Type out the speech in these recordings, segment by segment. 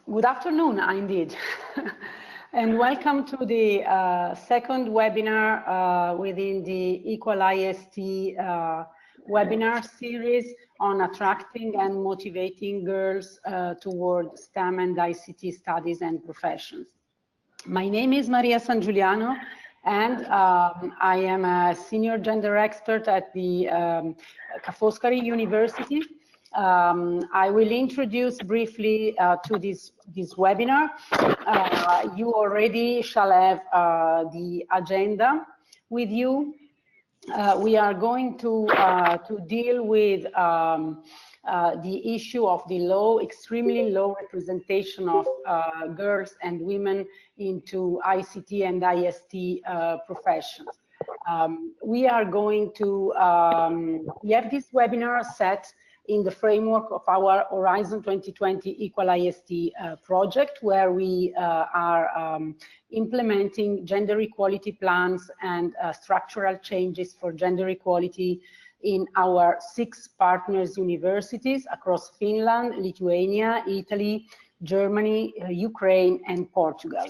Good afternoon, indeed. And welcome to the second webinar within the EQUAL-IST webinar series on attracting and motivating girls toward STEM and ICT studies and professions. My name is Maria Sangiuliano, and I am a senior gender expert at the Foscari University. I will introduce briefly to this webinar. You already shall have the agenda with you. We are going to deal with the issue of the extremely low representation of girls and women into ICT and IST professions. We are going to we have this webinar set in the framework of our Horizon 2020 EQUAL-IST project, where we are implementing gender equality plans and structural changes for gender equality in our 6 partners universities across Finland, Lithuania, Italy, Germany, Ukraine, and Portugal.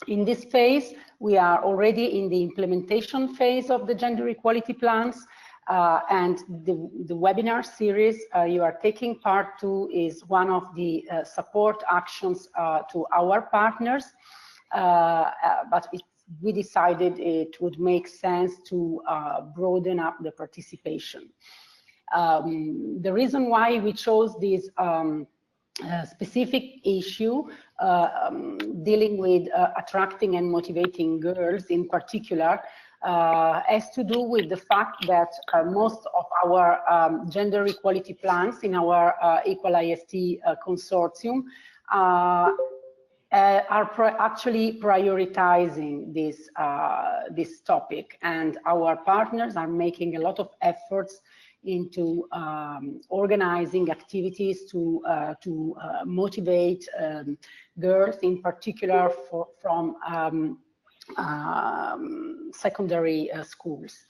In this phase, we are already in the implementation phase of the gender equality plans. And the webinar series you are taking part to is one of the support actions to our partners, but we decided it would make sense to broaden up the participation. The reason why we chose this specific issue dealing with attracting and motivating girls in particular has to do with the fact that most of our gender equality plans in our EQUAL-IST consortium are actually prioritizing this topic, and our partners are making a lot of efforts into organizing activities to motivate girls, in particular from secondary schools.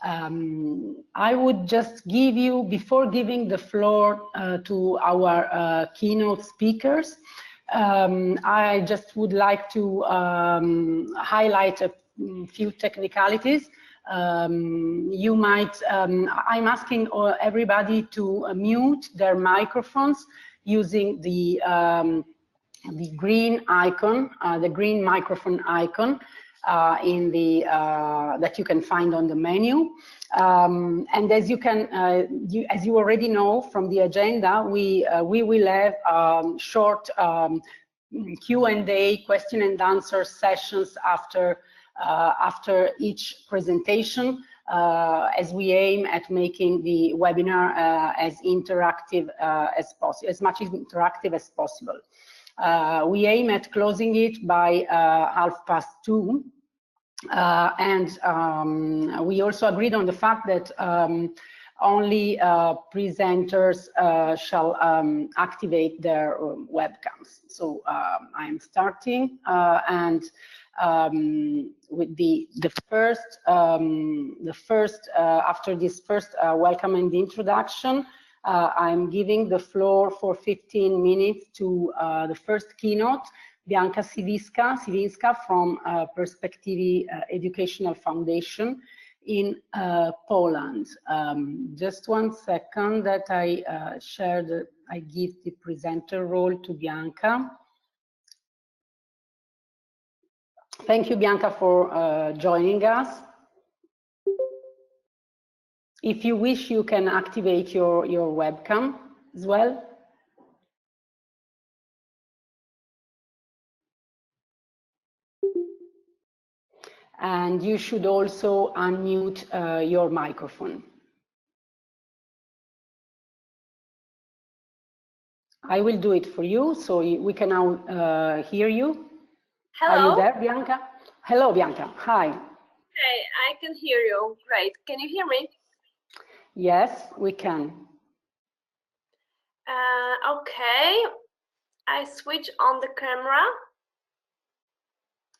I would just give you, before giving the floor to our keynote speakers, I just would like to highlight a few technicalities. You might, I'm asking everybody to mute their microphones using the green icon, the green microphone icon in the that you can find on the menu. And as you can, as you already know from the agenda, we will have short Q&A, question and answer sessions after each presentation, as we aim at making the webinar as interactive as possible, as much interactive as possible. We aim at closing it by 2:30, and we also agreed on the fact that only presenters shall activate their webcams. So I'm starting, and with the first after this first welcome and introduction, I'm giving the floor for 15 minutes to the first keynote, Bianka Siwinska from Perspektywy Educational Foundation in Poland. Just one second that I I give the presenter role to Bianka. Thank you, Bianka, for joining us. If you wish, you can activate your webcam as well. And you should also unmute your microphone. I will do it for you, so we can now hear you. Hello. Are you there, Bianca? Hello, Bianca. Hi. Hey, I can hear you. Great. Can you hear me? Yes, we can. Okay. I switch on the camera.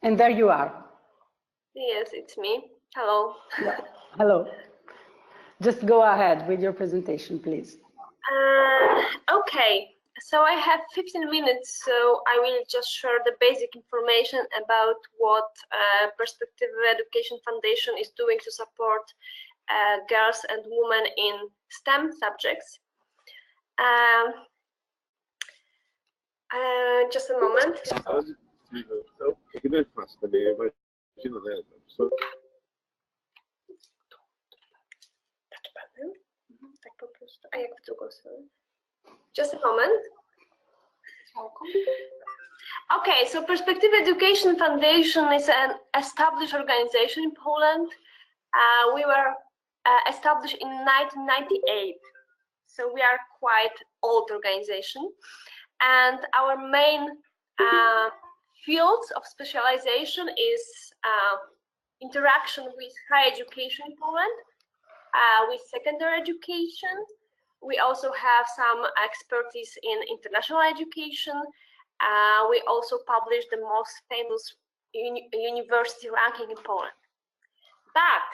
And there you are. Yes, it's me. Hello. Yeah. Hello. Just go ahead with your presentation, please. Okay. So I have 15 minutes, so I will just share the basic information about what Perspektywy Education Foundation is doing to support girls and women in STEM subjects. Just a moment. Just a moment. Okay, so Perspektywy Education Foundation is an established organization in Poland. We were established in 1998, so we are quite old organization. And our main fields of specialization is interaction with higher education in Poland, with secondary education. We also have some expertise in international education. We also publish the most famous university ranking in Poland. But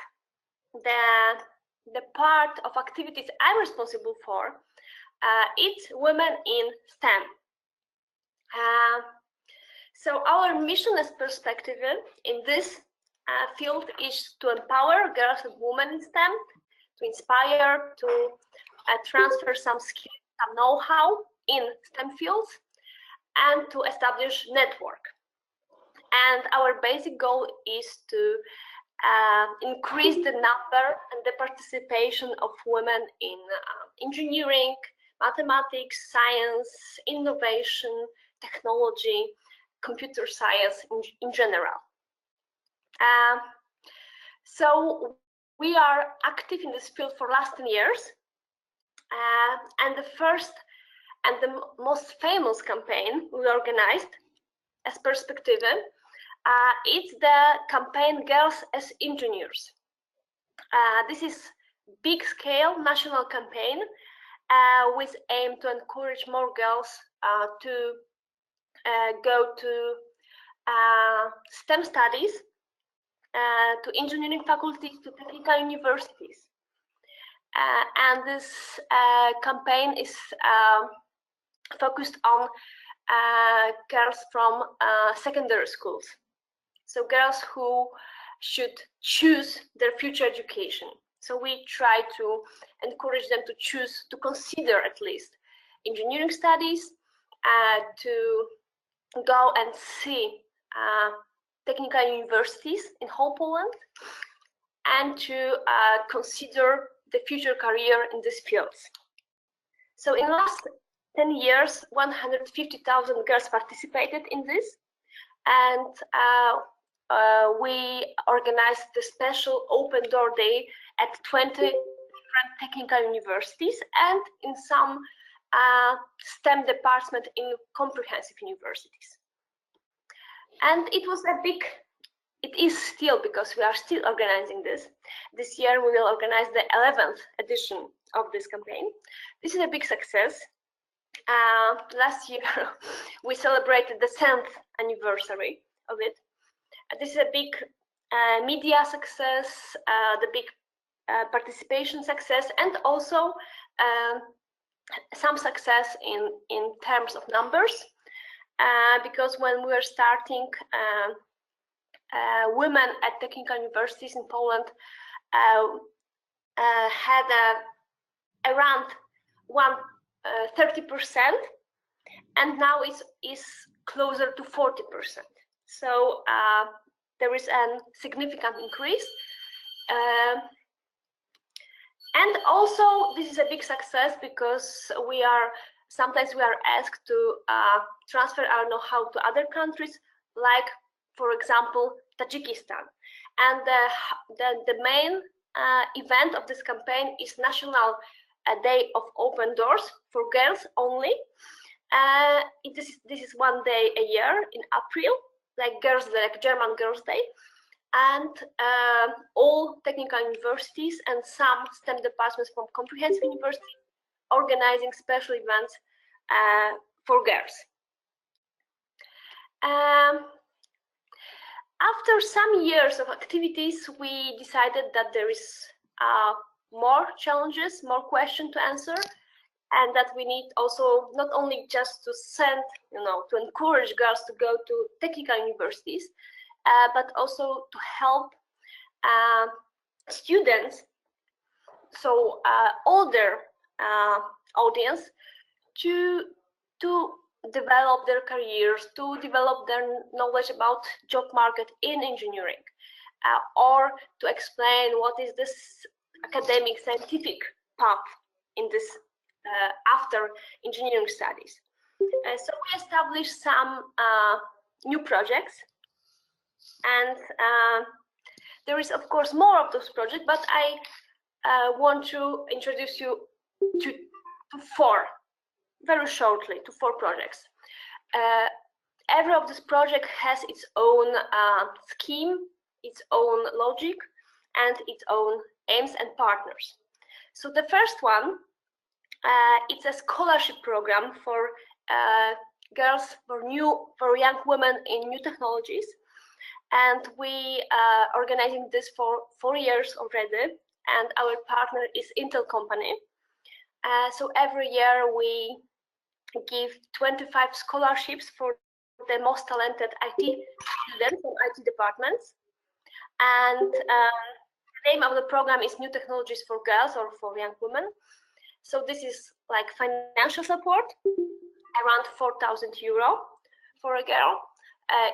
the part of activities I'm responsible for, it's women in STEM. So our mission as Perspektywy in this field is to empower girls and women in STEM, to inspire, to transfer some skills, some know-how in STEM fields, and to establish network. And our basic goal is to increase the number and the participation of women in engineering, mathematics, science, innovation, technology, computer science in general. So we are active in this field for last 10 years. And the first and the most famous campaign we organized as Perspektywy, it's the campaign Girls as Engineers. This is big scale national campaign with aim to encourage more girls to go to STEM studies, to engineering faculties, to technical universities. And this campaign is focused on girls from secondary schools. So girls who should choose their future education. So we try to encourage them to choose, to consider at least engineering studies, to go and see technical universities in whole Poland, and to consider the future career in these fields. So in the last 10 years, 150,000 girls participated in this, and we organized the special open door day at 20 different technical universities and in some STEM department in comprehensive universities. And it was a big, it is still, because we are still organizing this. This year we will organize the 11th edition of this campaign. This is a big success. Last year we celebrated the 10th anniversary of it. This is a big media success, the big participation success, and also some success in terms of numbers, because when we were starting, women at technical universities in Poland had around 30%, and now it's closer to 40%. So there is a significant increase. And also this is a big success because sometimes we are asked to transfer our know-how to other countries, like for example Tajikistan. And the main event of this campaign is National Day of Open Doors for girls only. This is one day a year in April, like Girls Day, like German Girls Day. And all technical universities and some STEM departments from comprehensive university organizing special events for girls. After some years of activities, we decided that there is more challenges, more questions to answer, and that we need also not only just to send, to encourage girls to go to technical universities, but also to help students, so older audience, to develop their careers, to develop their knowledge about job market in engineering, or to explain what is this academic scientific path in this after engineering studies. So we established some new projects, and there is of course more of those projects, but I want to introduce you to four, very shortly, to four projects. Every of this project has its own scheme, its own logic, and its own aims and partners. So the first one, it's a scholarship program for girls, for young women in new technologies, and we are organizing this for 4 years already, and our partner is Intel company. So every year we give 25 scholarships for the most talented IT students from IT departments, and the name of the program is New Technologies for Girls, or for young women. So this is like financial support, around 4,000 euro for a girl.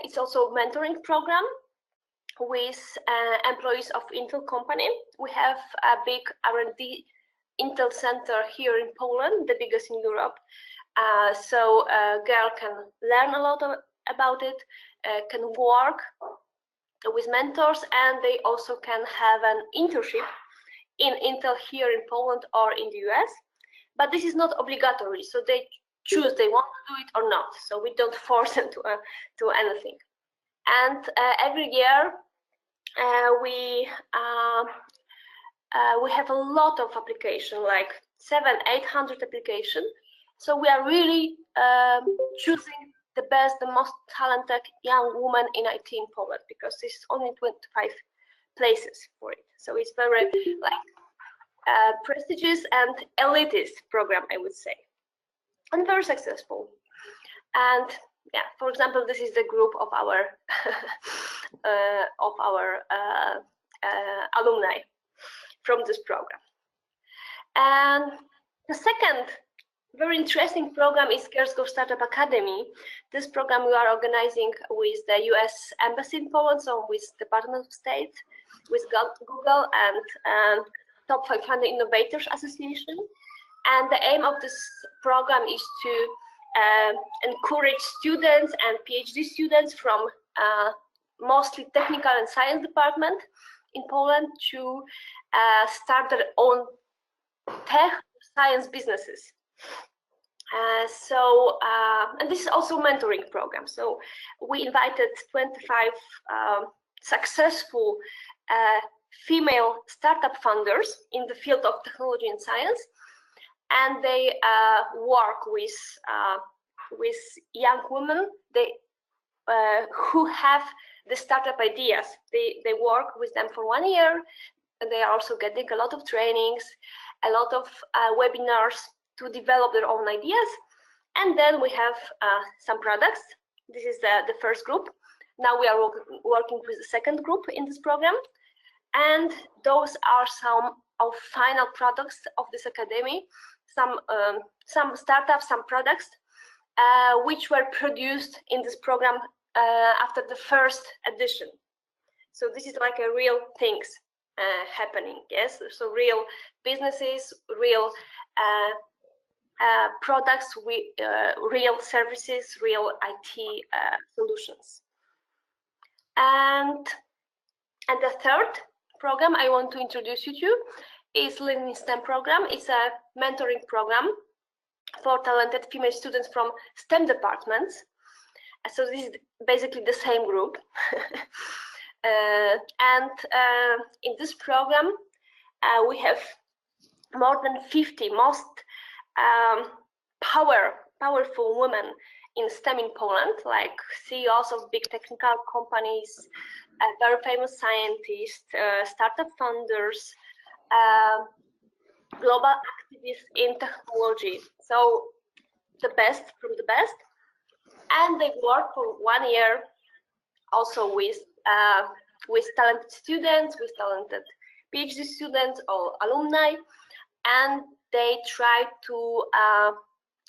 It's also a mentoring program with employees of Intel company. We have a big R&D Intel center here in Poland, the biggest in Europe. So a girl can learn a lot about it, can work with mentors, and they also can have an internship in Intel here in Poland or in the US. But this is not obligatory, so they choose they want to do it or not. So we don't force them to anything. And every year we have a lot of applications, like 700-800 applications. So we are really choosing the best, the most talented young woman in IT in Poland, because there's only 25 places for it. So it's very like prestigious and elitist program, I would say, and very successful. And yeah, for example, this is the group of our alumni from this program. And the second very interesting program is Girls Go Startup Academy. This program we are organizing with the US Embassy in Poland, so with Department of State, with Google, and Top 500 Innovators Association. And the aim of this program is to encourage students and PhD students from mostly technical and science department in Poland to start their own tech science businesses. And this is also a mentoring program. So we invited 25 successful female startup founders in the field of technology and science, and they work with young women who have the startup ideas. They work with them for 1 year, and they are also getting a lot of trainings, a lot of webinars to develop their own ideas. And then we have some products. This is the first group. Now we are working with the second group in this program. And those are some of final products of this academy, some startups, some products, which were produced in this program after the first edition. So this is like a real things happening, yes? So real businesses, real products, with real services, real IT solutions. And the third program I want to introduce you to is LeanInSTEM program. It's a mentoring program for talented female students from STEM departments. So this is basically the same group. And in this program, we have more than 50 most powerful women in STEM in Poland, like CEOs of big technical companies, very famous scientists, startup founders, global capacities in technology. So the best from the best, and they work for 1 year also with talented students, with talented PhD students or alumni, and they try to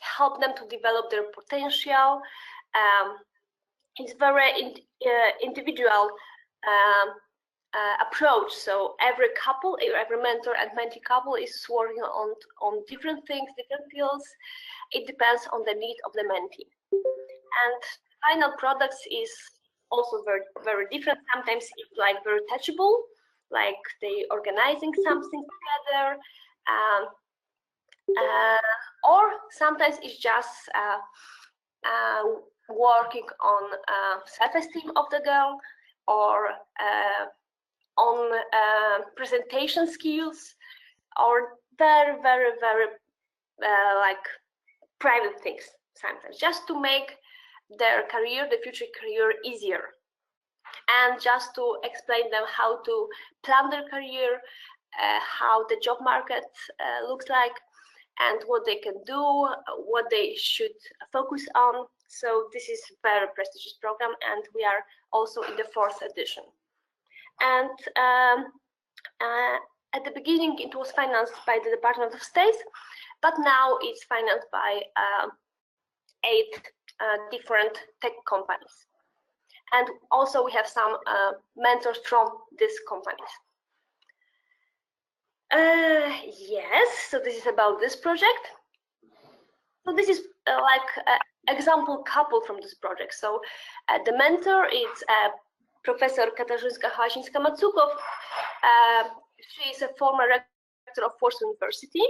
help them to develop their potential. It's very individual approach. So every couple, every mentor and mentee couple is working on different things, different fields. It depends on the need of the mentee. And final products is also very different. Sometimes it's like very touchable, like they organizing something together, or sometimes it's just working on self-esteem of the girl, or on presentation skills, or very like private things sometimes, just to make their career, the future career, easier, and just to explain them how to plan their career, how the job market looks like, and what they can do, what they should focus on. So this is a very prestigious program, and we are also in the 4th edition. And at the beginning, it was financed by the Department of State, but now it's financed by 8 different tech companies. And also we have some mentors from these companies. Yes, so this is about this project. So this is like an example couple from this project. So the mentor is Professor Katarzyńska-Hałaśnińska-Macukow. She is a former rector of Warsaw University,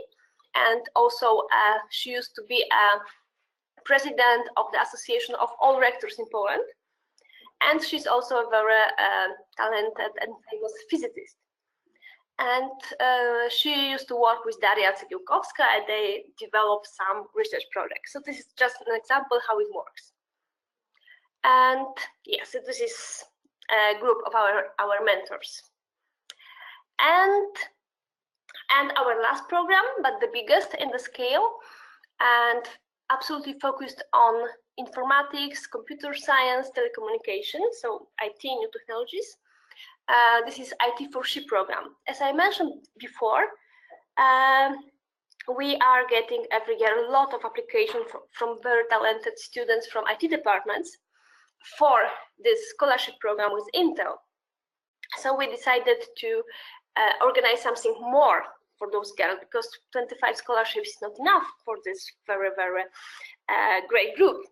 and also she used to be a president of the Association of all Rectors in Poland. And she's also a very talented and famous physicist. And she used to work with Daria Cegielkowska, and they developed some research projects. So this is just an example how it works. And yes, so this is a group of our mentors. And our last program, but the biggest in the scale, and absolutely focused on informatics, computer science, telecommunications, so IT, new technologies. This is ITforSHE program. As I mentioned before, we are getting every year a lot of applications from very talented students from IT departments for this scholarship program with Intel. So we decided to organize something more for those girls, because 25 scholarships is not enough for this very great group.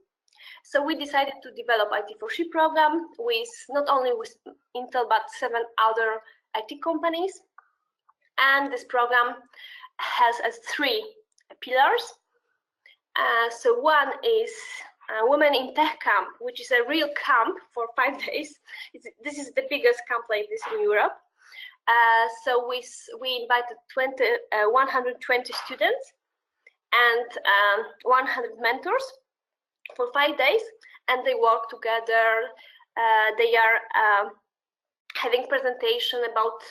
So we decided to develop ITforSHE program with not only with Intel but 7 other IT companies. And this program has 3 pillars. So one is Women in Tech Camp, which is a real camp for 5 days. This is the biggest camp like this in Europe. So we invited 120 students and 100 mentors for 5 days, and they work together. They are having presentation about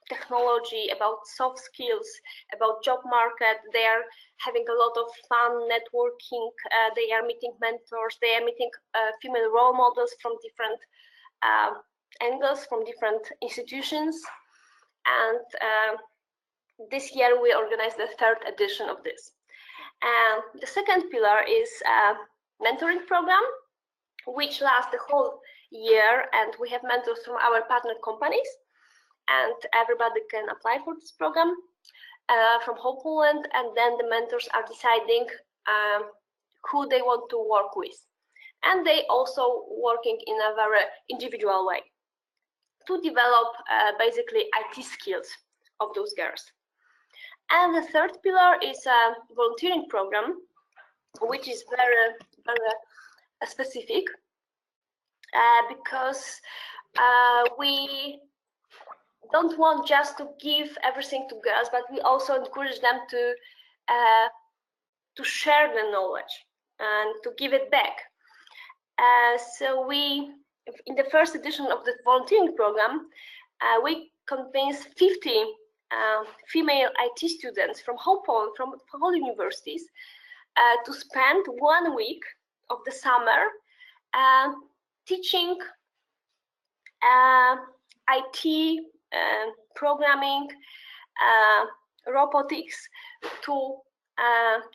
technology, about soft skills, about job market. They are having a lot of fun networking. They are meeting mentors. They are meeting female role models from different angles, from different institutions. And this year we organized the 3rd edition of this. And the second pillar is mentoring program, which lasts the whole year, and we have mentors from our partner companies, and everybody can apply for this program from whole Poland, and then the mentors are deciding who they want to work with. And they also working in a very individual way to develop basically IT skills of those girls. And the 3rd pillar is a volunteering program, which is very specific because we don't want just to give everything to girls, but we also encourage them to share the knowledge and to give it back. So we, in the 1st edition of the volunteering program, we convinced 50 female IT students from whole Poland, from whole universities, to spend 1 week of the summer teaching IT, programming, robotics to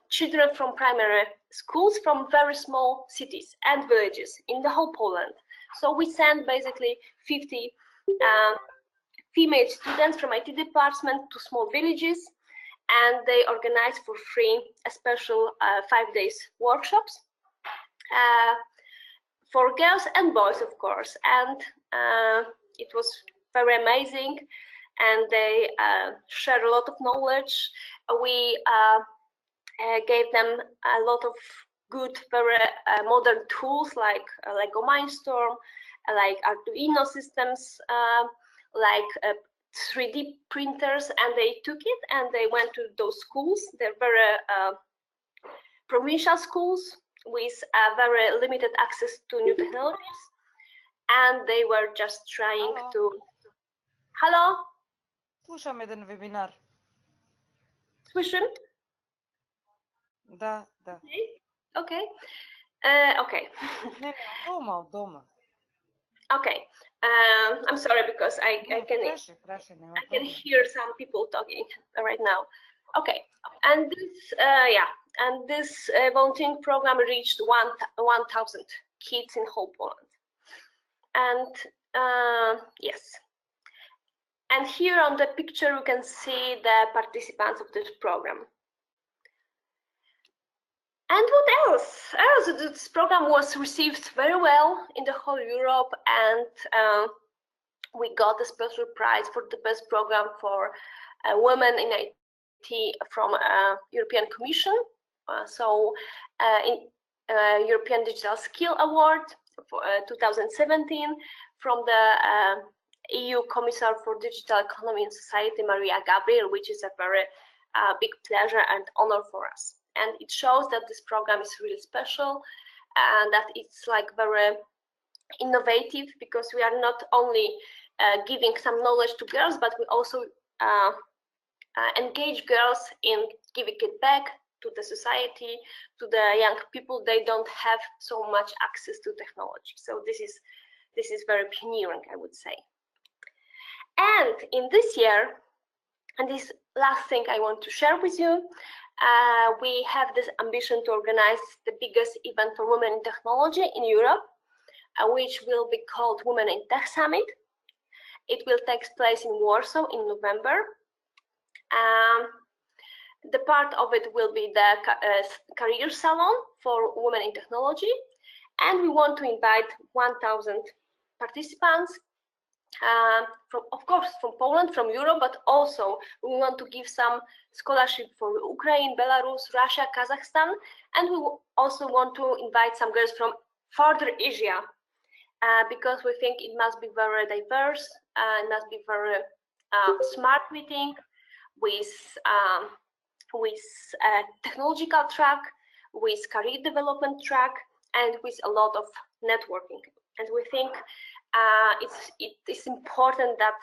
children from primary schools from very small cities and villages in the whole Poland. So we send basically 50 female students from IT department to small villages, and they organize for free a special 5 days workshops for girls and boys, of course. And it was very amazing, and they shared a lot of knowledge. We gave them a lot of good, very modern tools like Lego Mindstorm, like Arduino systems, like 3D printers, and they took it and they went to those schools. They're very provincial schools with very limited access to new technologies, and they were just trying to... Halo? Słucham jeden webinar. Słyszę? Da, da. Okay. Okay. Nie, doма. Okay. I'm sorry because I can hear some people talking right now. Okay. And this and this volunteering program reached 1,000 kids in whole Poland. And yes. And here on the picture you can see the participants of this program. And what else? This program was received very well in the whole Europe, and we got a special prize for the best program for women in IT from European Commission. So in European Digital Skill Award for 2017 from the EU Commissar for Digital Economy and Society, Maria Gabriel, which is a very big pleasure and honor for us. And it shows that this program is really special and that it's like very innovative, because we are not only giving some knowledge to girls, but we also engage girls in giving it back to the society, to the young people. They don't have so much access to technology. So this is very pioneering, I would say. And in this year, and this last thing I want to share with you, we have this ambition to organize the biggest event for women in technology in Europe, which will be called Women in Tech Summit. It will take place in Warsaw in November. The part of it will be the career salon for women in technology, and we want to invite 1,000 participants. Of course, from Poland, from Europe, but also we want to give some scholarship for Ukraine, Belarus, Russia, Kazakhstan, and we also want to invite some girls from further Asia, because we think it must be very diverse, it must be very smart meeting with technological track, with career development track, and with a lot of networking. And we think it is important that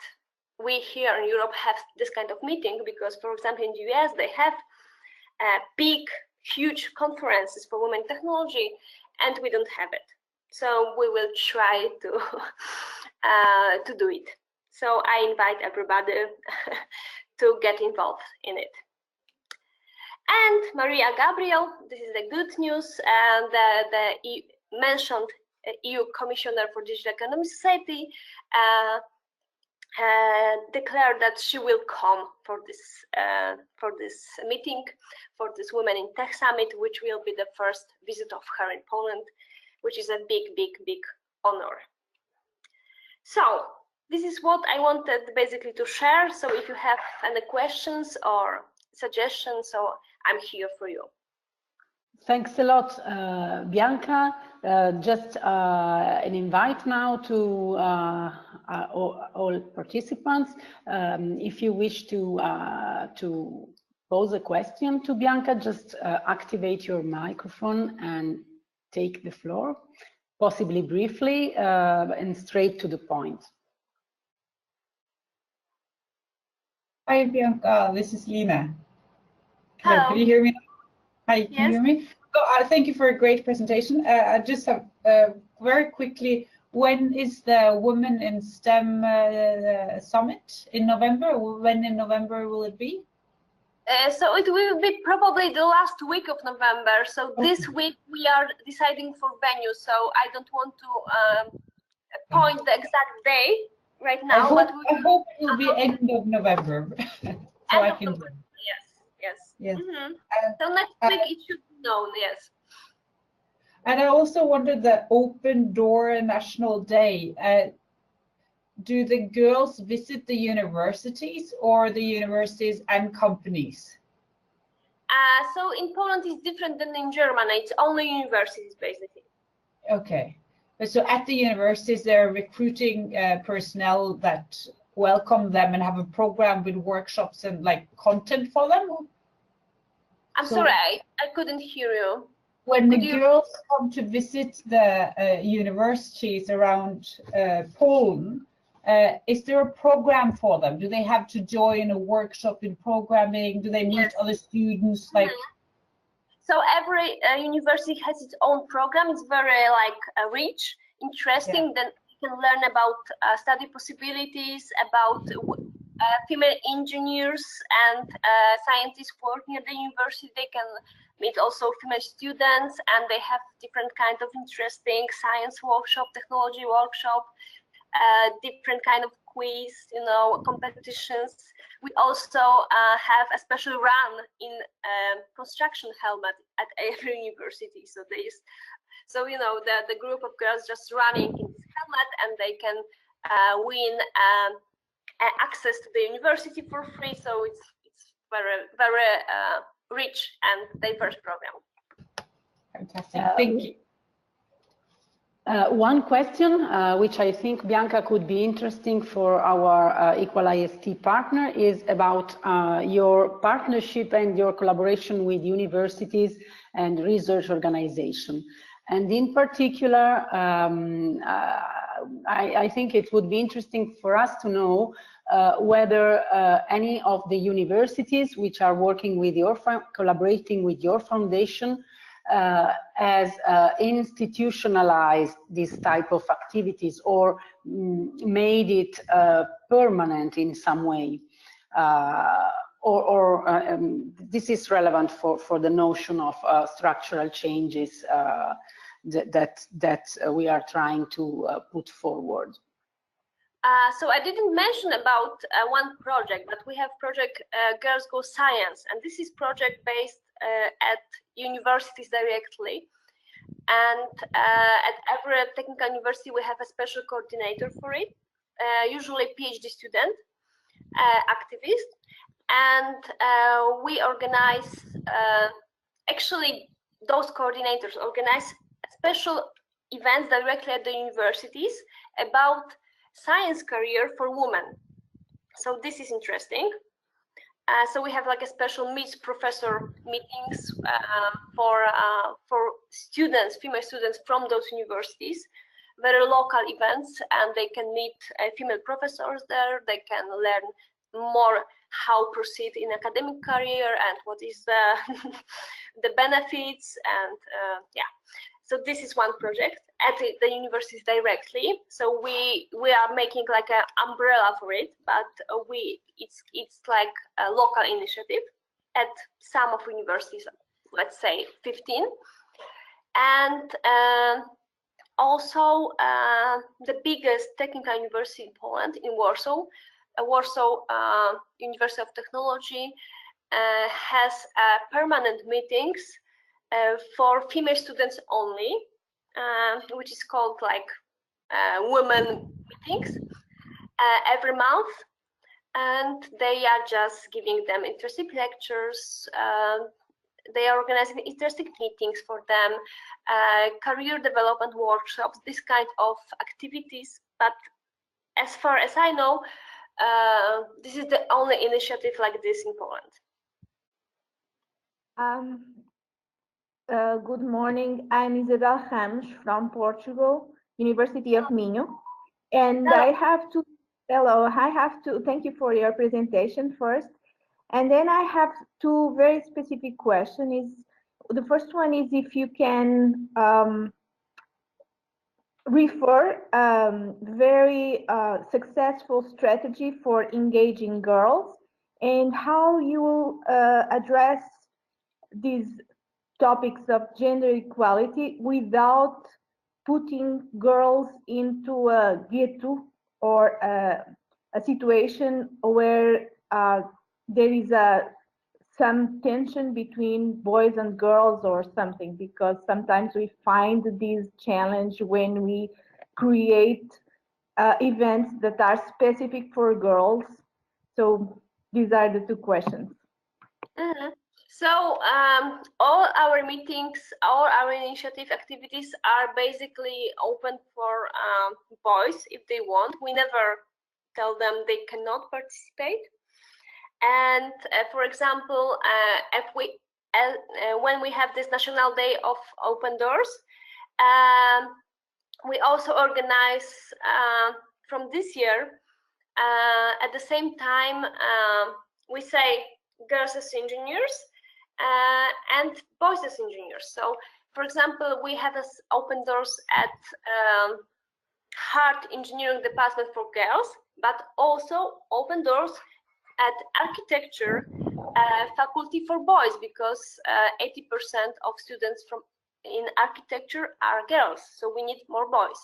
we here in Europe have this kind of meeting, because, for example, in the US they have big, huge conferences for women in technology, and we don't have it. So we will try to do it. So I invite everybody to get involved in it. And Maria Gabriel, this is the good news, and the mentioned EU Commissioner for Digital Economy and Society declared that she will come for this meeting, for this Women in Tech Summit, which will be the first visit of her in Poland, which is a big honor. So this is what I wanted basically to share. So if you have any questions or suggestions, so I'm here for you. Thanks a lot, Bianca. Just an invite now to all participants. If you wish to pose a question to Bianca, just activate your microphone and take the floor, possibly briefly and straight to the point. Hi, Bianka. This is Lina. Hello, Hello. can you hear me? Hi, can you Yes. hear me? So, thank you for a great presentation. I just have very quickly, when is the Women in STEM Summit in November? When in November will it be? So it will be probably the last week of November. So this week we are deciding for venue. So I don't want to point the exact day right now. I hope it will be end of November. So I can. Yes. Yes. Mm-hmm. So next week it should be known. Yes. And I also wondered the Open Door National Day. Do the girls visit the universities or the universities and companies? So in Poland it's different than in Germany. It's only universities basically. Okay. So at the universities, they're recruiting personnel that welcome them and have a program with workshops and like content for them? I'm sorry, I couldn't hear you. When the girls come to visit the universities around Poland, is there a program for them? Do they have to join a workshop in programming? Do they meet other students? Like, so every university has its own program. It's very like rich, interesting. Then you can learn about study possibilities, about female engineers and scientists working at the university. They can meet also female students, and they have different kind of interesting science workshop, technology workshop, different kind of quiz, competitions. We also have a special run in construction helmet at every university. So the group of girls just running in this helmet, and they can win access to the university for free. So it's very rich and diverse program. Fantastic, thank you. One question, which I think, Bianca, could be interesting for our EQUAL-IST partner is about your partnership and your collaboration with universities and research organizations. And in particular, I think it would be interesting for us to know whether any of the universities which are working with your, collaborating with your foundation, has institutionalized this type of activities or made it permanent in some way, this is relevant for the notion of structural changes that we are trying to put forward. So I didn't mention about one project, but we have project Girls Go Science, and this is project based at universities directly. And at every technical university, we have a special coordinator for it, usually PhD student, activist. And we organize, actually, those coordinators organize special events directly at the universities about science career for women. So this is interesting. So we have like a special professor meetings for students, female students from those universities, very local events, and they can meet female professors there. They can learn more how proceed in academic career and what is the benefits, and yeah. So this is one project at the universities directly. So we are making like an umbrella for it, but it's like a local initiative at some of universities, let's say 15. And also the biggest technical university in Poland, in Warsaw, Warsaw University of Technology, has permanent meetings for female students only, which is called like women meetings every month, and they are just giving them interesting lectures. They are organizing interesting meetings for them, career development workshops, this kind of activities. But as far as I know, this is the only initiative like this in Poland. Good morning, I'm Isabel Ramos from Portugal, University of Minho, and I have two Hello, I have to thank you for your presentation first. And then I have two very specific questions. The first one is if you can refer very successful strategy for engaging girls and how you will address these topics of gender equality without putting girls into a ghetto or a situation where there is some tension between boys and girls or something, because sometimes we find this challenge when we create events that are specific for girls. So these are the two questions. Mm-hmm. So all our meetings, all our initiative activities are basically open for boys if they want. We never tell them they cannot participate. And for example, when we have this National Day of Open Doors, we also organize from this year, at the same time, we say girls as engineers and boys as engineers. So, for example, we have open doors at hard engineering department for girls, but also open doors at architecture faculty for boys, because 80% of students in architecture are girls, so we need more boys.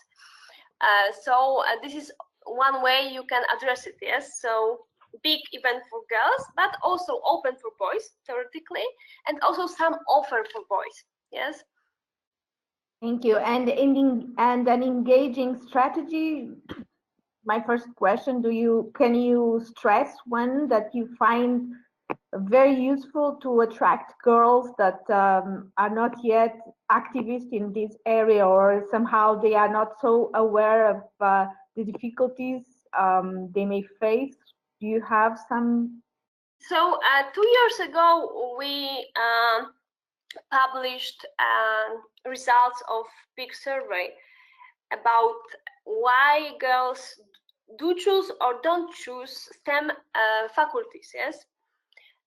So this is one way you can address it, yes? So big event for girls, but also open for boys, theoretically, and also some offer for boys, yes? Thank you. And an engaging strategy, my first question, can you stress one that you find very useful to attract girls that are not yet activists in this area, or somehow they are not so aware of the difficulties they may face? Do you have some? So 2 years ago, we published results of big survey about why girls do choose or don't choose STEM faculties, yes?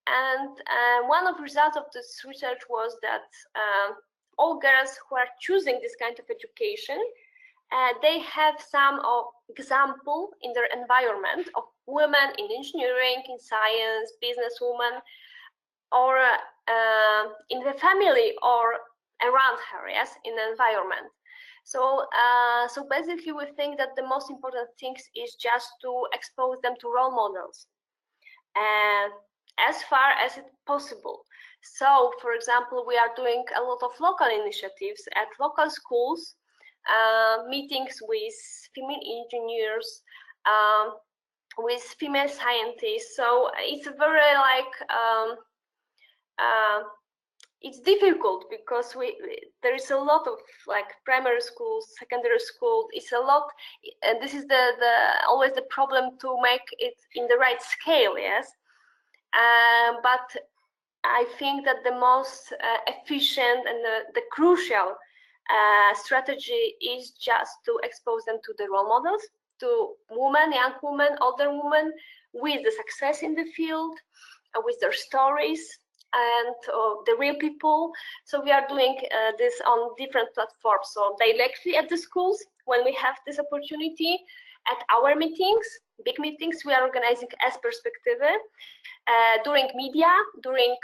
And one of the results of this research was that all girls who are choosing this kind of education, they have some example in their environment of women in engineering, in science, businesswomen, or in the family or around her, yes, in the environment. So, so basically, we think that the most important things is just to expose them to role models, as far as it's possible. So, for example, we are doing a lot of local initiatives at local schools, meetings with female engineers, with female scientists. So it's a very it's difficult because there is a lot of primary schools, secondary schools. It's a lot, and this is always the problem to make it in the right scale, yes. But I think that the most efficient and the crucial strategy is just to expose them to the role models, to women, young women, older women, with the success in the field, with their stories, and the real people. So we are doing this on different platforms. So directly at the schools, when we have this opportunity, at our meetings, big meetings, we are organizing as Perspektywy, during media, during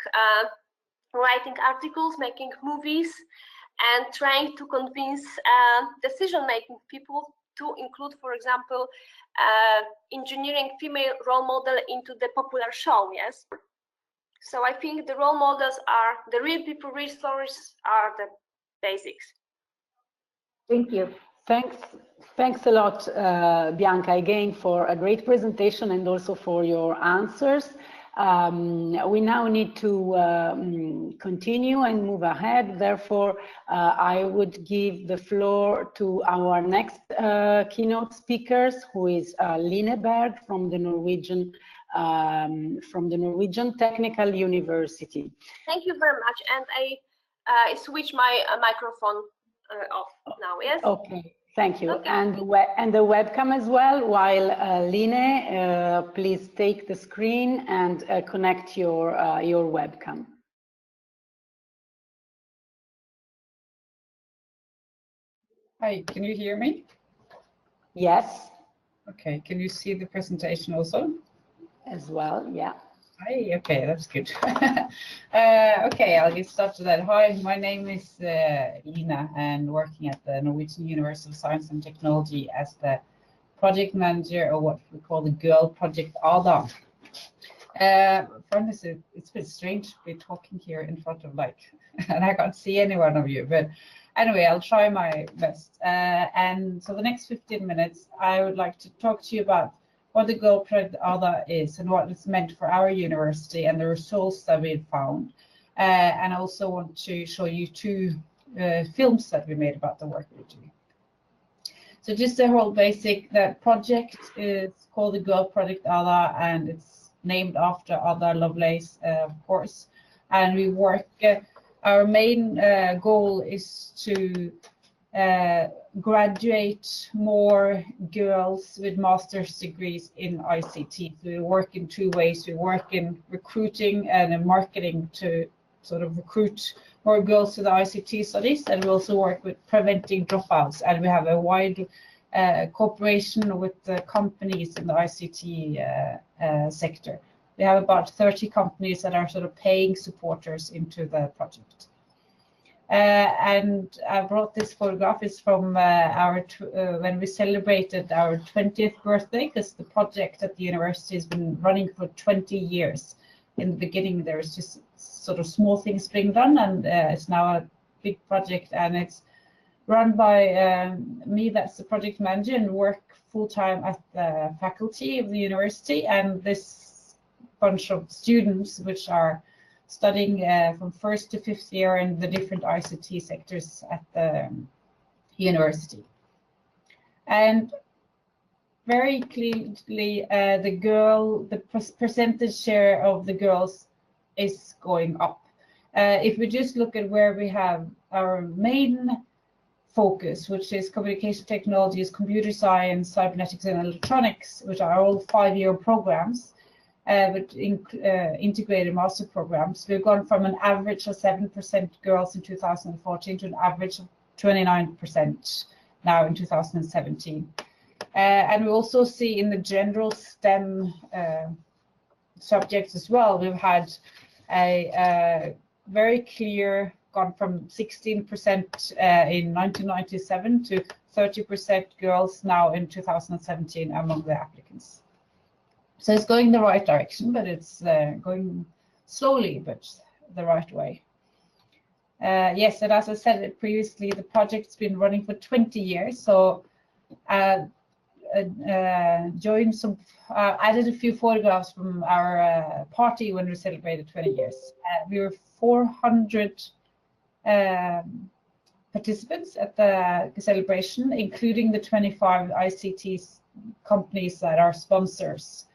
writing articles, making movies, and trying to convince decision-making people to include, for example, engineering female role model into the popular show, yes? So I think the role models are, the real people, real stories are the basics. Thank you. Thanks a lot, Bianca, again for a great presentation and also for your answers. We now need to continue and move ahead. Therefore, I would give the floor to our next keynote speakers, who is Line Berg from the Norwegian Technical University. Thank you very much. And I switch my microphone off now. Yes. Okay. Thank you. Okay. And the webcam as well. While Line, please take the screen and connect your webcam. Hi, can you hear me? Yes. Okay, can you see the presentation also? As well, yeah. Hi, okay, that's good. Okay, I'll get started then. Hi, my name is Ina, and working at the Norwegian University of Science and Technology as the project manager of what we call the Girl Project ADA. It's a bit strange to be talking here in front of and I can't see any one of you, but anyway, I'll try my best. And so the next 15 minutes, I would like to talk to you about what the Girl Project ADA is and what it's meant for our university and the results that we've found. And I also want to show you two films that we made about the work we're doing. So just the whole basic, that project is called the Girl Project ADA, and it's named after Ada Lovelace, of course. And we work, our main goal is to graduate more girls with master's degrees in ICT. So we work in two ways. We work in recruiting and in marketing to sort of recruit more girls to the ICT studies, and we also work with preventing dropouts, and we have a wide cooperation with the companies in the ICT sector. We have about 30 companies that are sort of paying supporters into the project. And I brought this photograph. It's from when we celebrated our 20th birthday, because the project at the university has been running for 20 years. In the beginning, there was just sort of small things being done, and it's now a big project, and it's run by me, that's the project manager, and work full-time at the faculty of the university, and this bunch of students which are studying from first to fifth year in the different ICT sectors at the university. And very clearly, the percentage share of the girls is going up. If we just look at where we have our main focus, which is communication technologies, computer science, cybernetics, and electronics, which are all 5-year programs, but integrated master programs. We've gone from an average of 7% girls in 2014 to an average of 29% now in 2017. And we also see in the general STEM subjects as well, we've had a very clear gone from 16% in 1997 to 30% girls now in 2017 among the applicants. So it's going the right direction, but it's going slowly, but the right way. Yes, and as I said previously, the project's been running for 20 years. So added a few photographs from our party when we celebrated 20 years. We were 400 participants at the celebration, including the 25 ICT companies that are sponsors.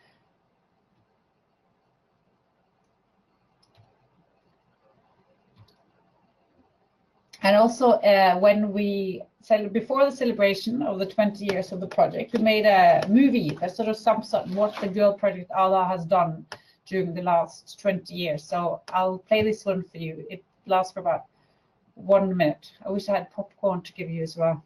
And also, before the celebration of the 20 years of the project, we made a movie that sort of sums up what the Girl Project ADA has done during the last 20 years. So I'll play this one for you. It lasts for about 1 minute. I wish I had popcorn to give you as well.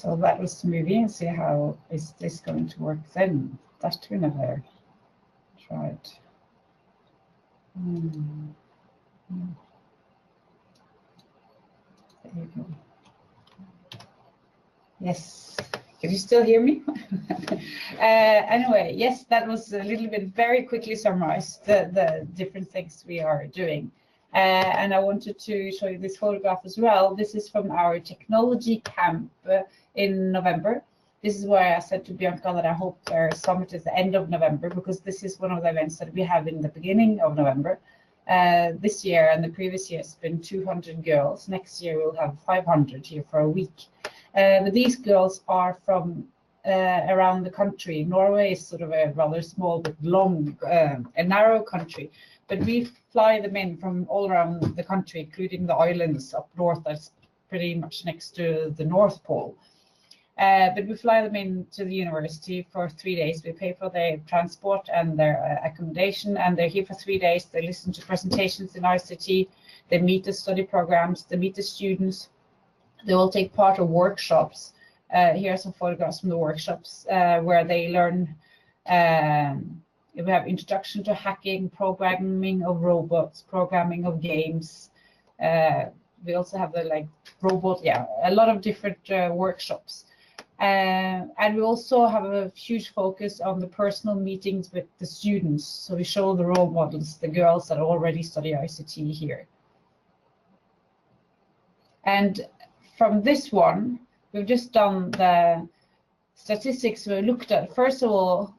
So that was the movie, and see how is this going to work then. That's too another. Try it. There you go. Yes. Can you still hear me? Anyway, yes, that was a little bit very quickly summarized the different things we are doing. And I wanted to show you this photograph as well. This is from our technology camp in November. This is why I said to Bianka that I hope our summit is the end of November, because this is one of the events that we have in the beginning of November. This year and the previous year has been 200 girls. Next year we'll have 500 here for a week. But these girls are from around the country. Norway is sort of a rather small but long, a narrow country. But we fly them in from all around the country, including the islands up north that's pretty much next to the North Pole. But we fly them into the university for 3 days. We pay for their transport and their accommodation, and they're here for 3 days. They listen to presentations in ICT. They meet the study programs. They meet the students. They all take part of workshops. Here are some photographs from the workshops where they learn. We have introduction to hacking, programming of robots, programming of games. We also have the robot, a lot of different workshops. And we also have a huge focus on the personal meetings with the students. So we show the role models, the girls that already study ICT here. And from this one, we've just done the statistics we looked at. First of all,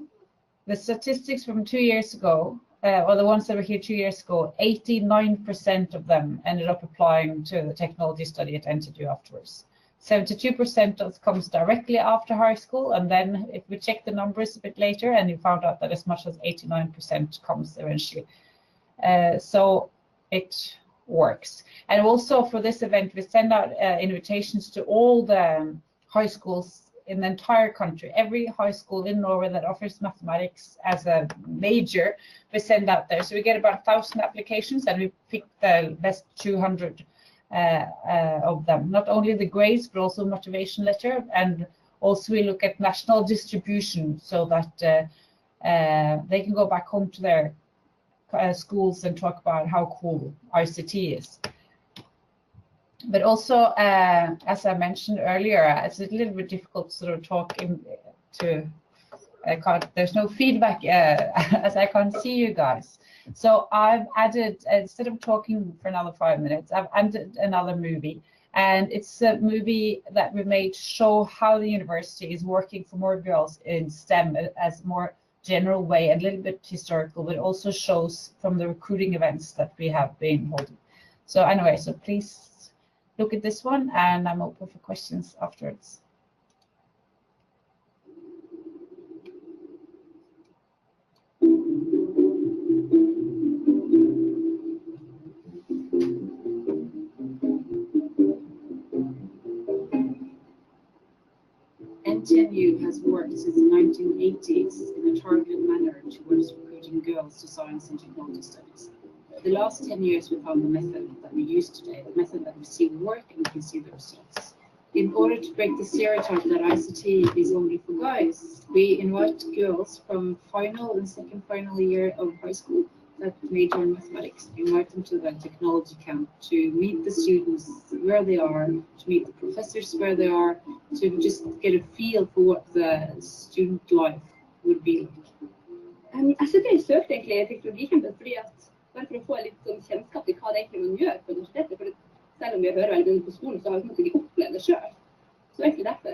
the statistics from 2 years ago, or the ones that were here 2 years ago, 89% of them ended up applying to the technology study at NTNU afterwards. 72% comes directly after high school, and then if we check the numbers a bit later, and we found out that as much as 89% comes eventually. So it works. And also for this event, we send out invitations to all the high schools in the entire country. Every high school in Norway that offers mathematics as a major, we send out there. So we get about 1,000 applications, and we pick the best 200 of them. Not only the grades, but also motivation letter, and also we look at national distribution so that they can go back home to their schools and talk about how cool ICT is. But also, as I mentioned earlier, it's a little bit difficult to sort of talk there's no feedback as I can't see you guys. So I've added, instead of talking for another 5 minutes, I've added another movie. And it's a movie that we made to show how the university is working for more girls in STEM as a more general way, and a little bit historical, but also shows from the recruiting events that we have been holding. So anyway, so please look at this one, and I'm open for questions afterwards. NTNU has worked since the 1980s in a targeted manner towards recruiting girls to science and technology studies. The last 10 years we found the method that we use today, the method that we see work and we can see the results. In order to break the stereotype that ICT is only for guys, we invite girls from final and second final year of high school that major in mathematics, invite them to the technology camp to meet the students where they are, to meet the professors where they are, to just get a feel for what the student life would be like. Jeg søkte egentlig teknologicampen fordi at bare for å få litt sånn kjennskap til hva det egentlig man gjør på universitetet, for selv om vi hører veldig mye på skolen, så har vi ikke opplevd det selv. Så egentlig derfor.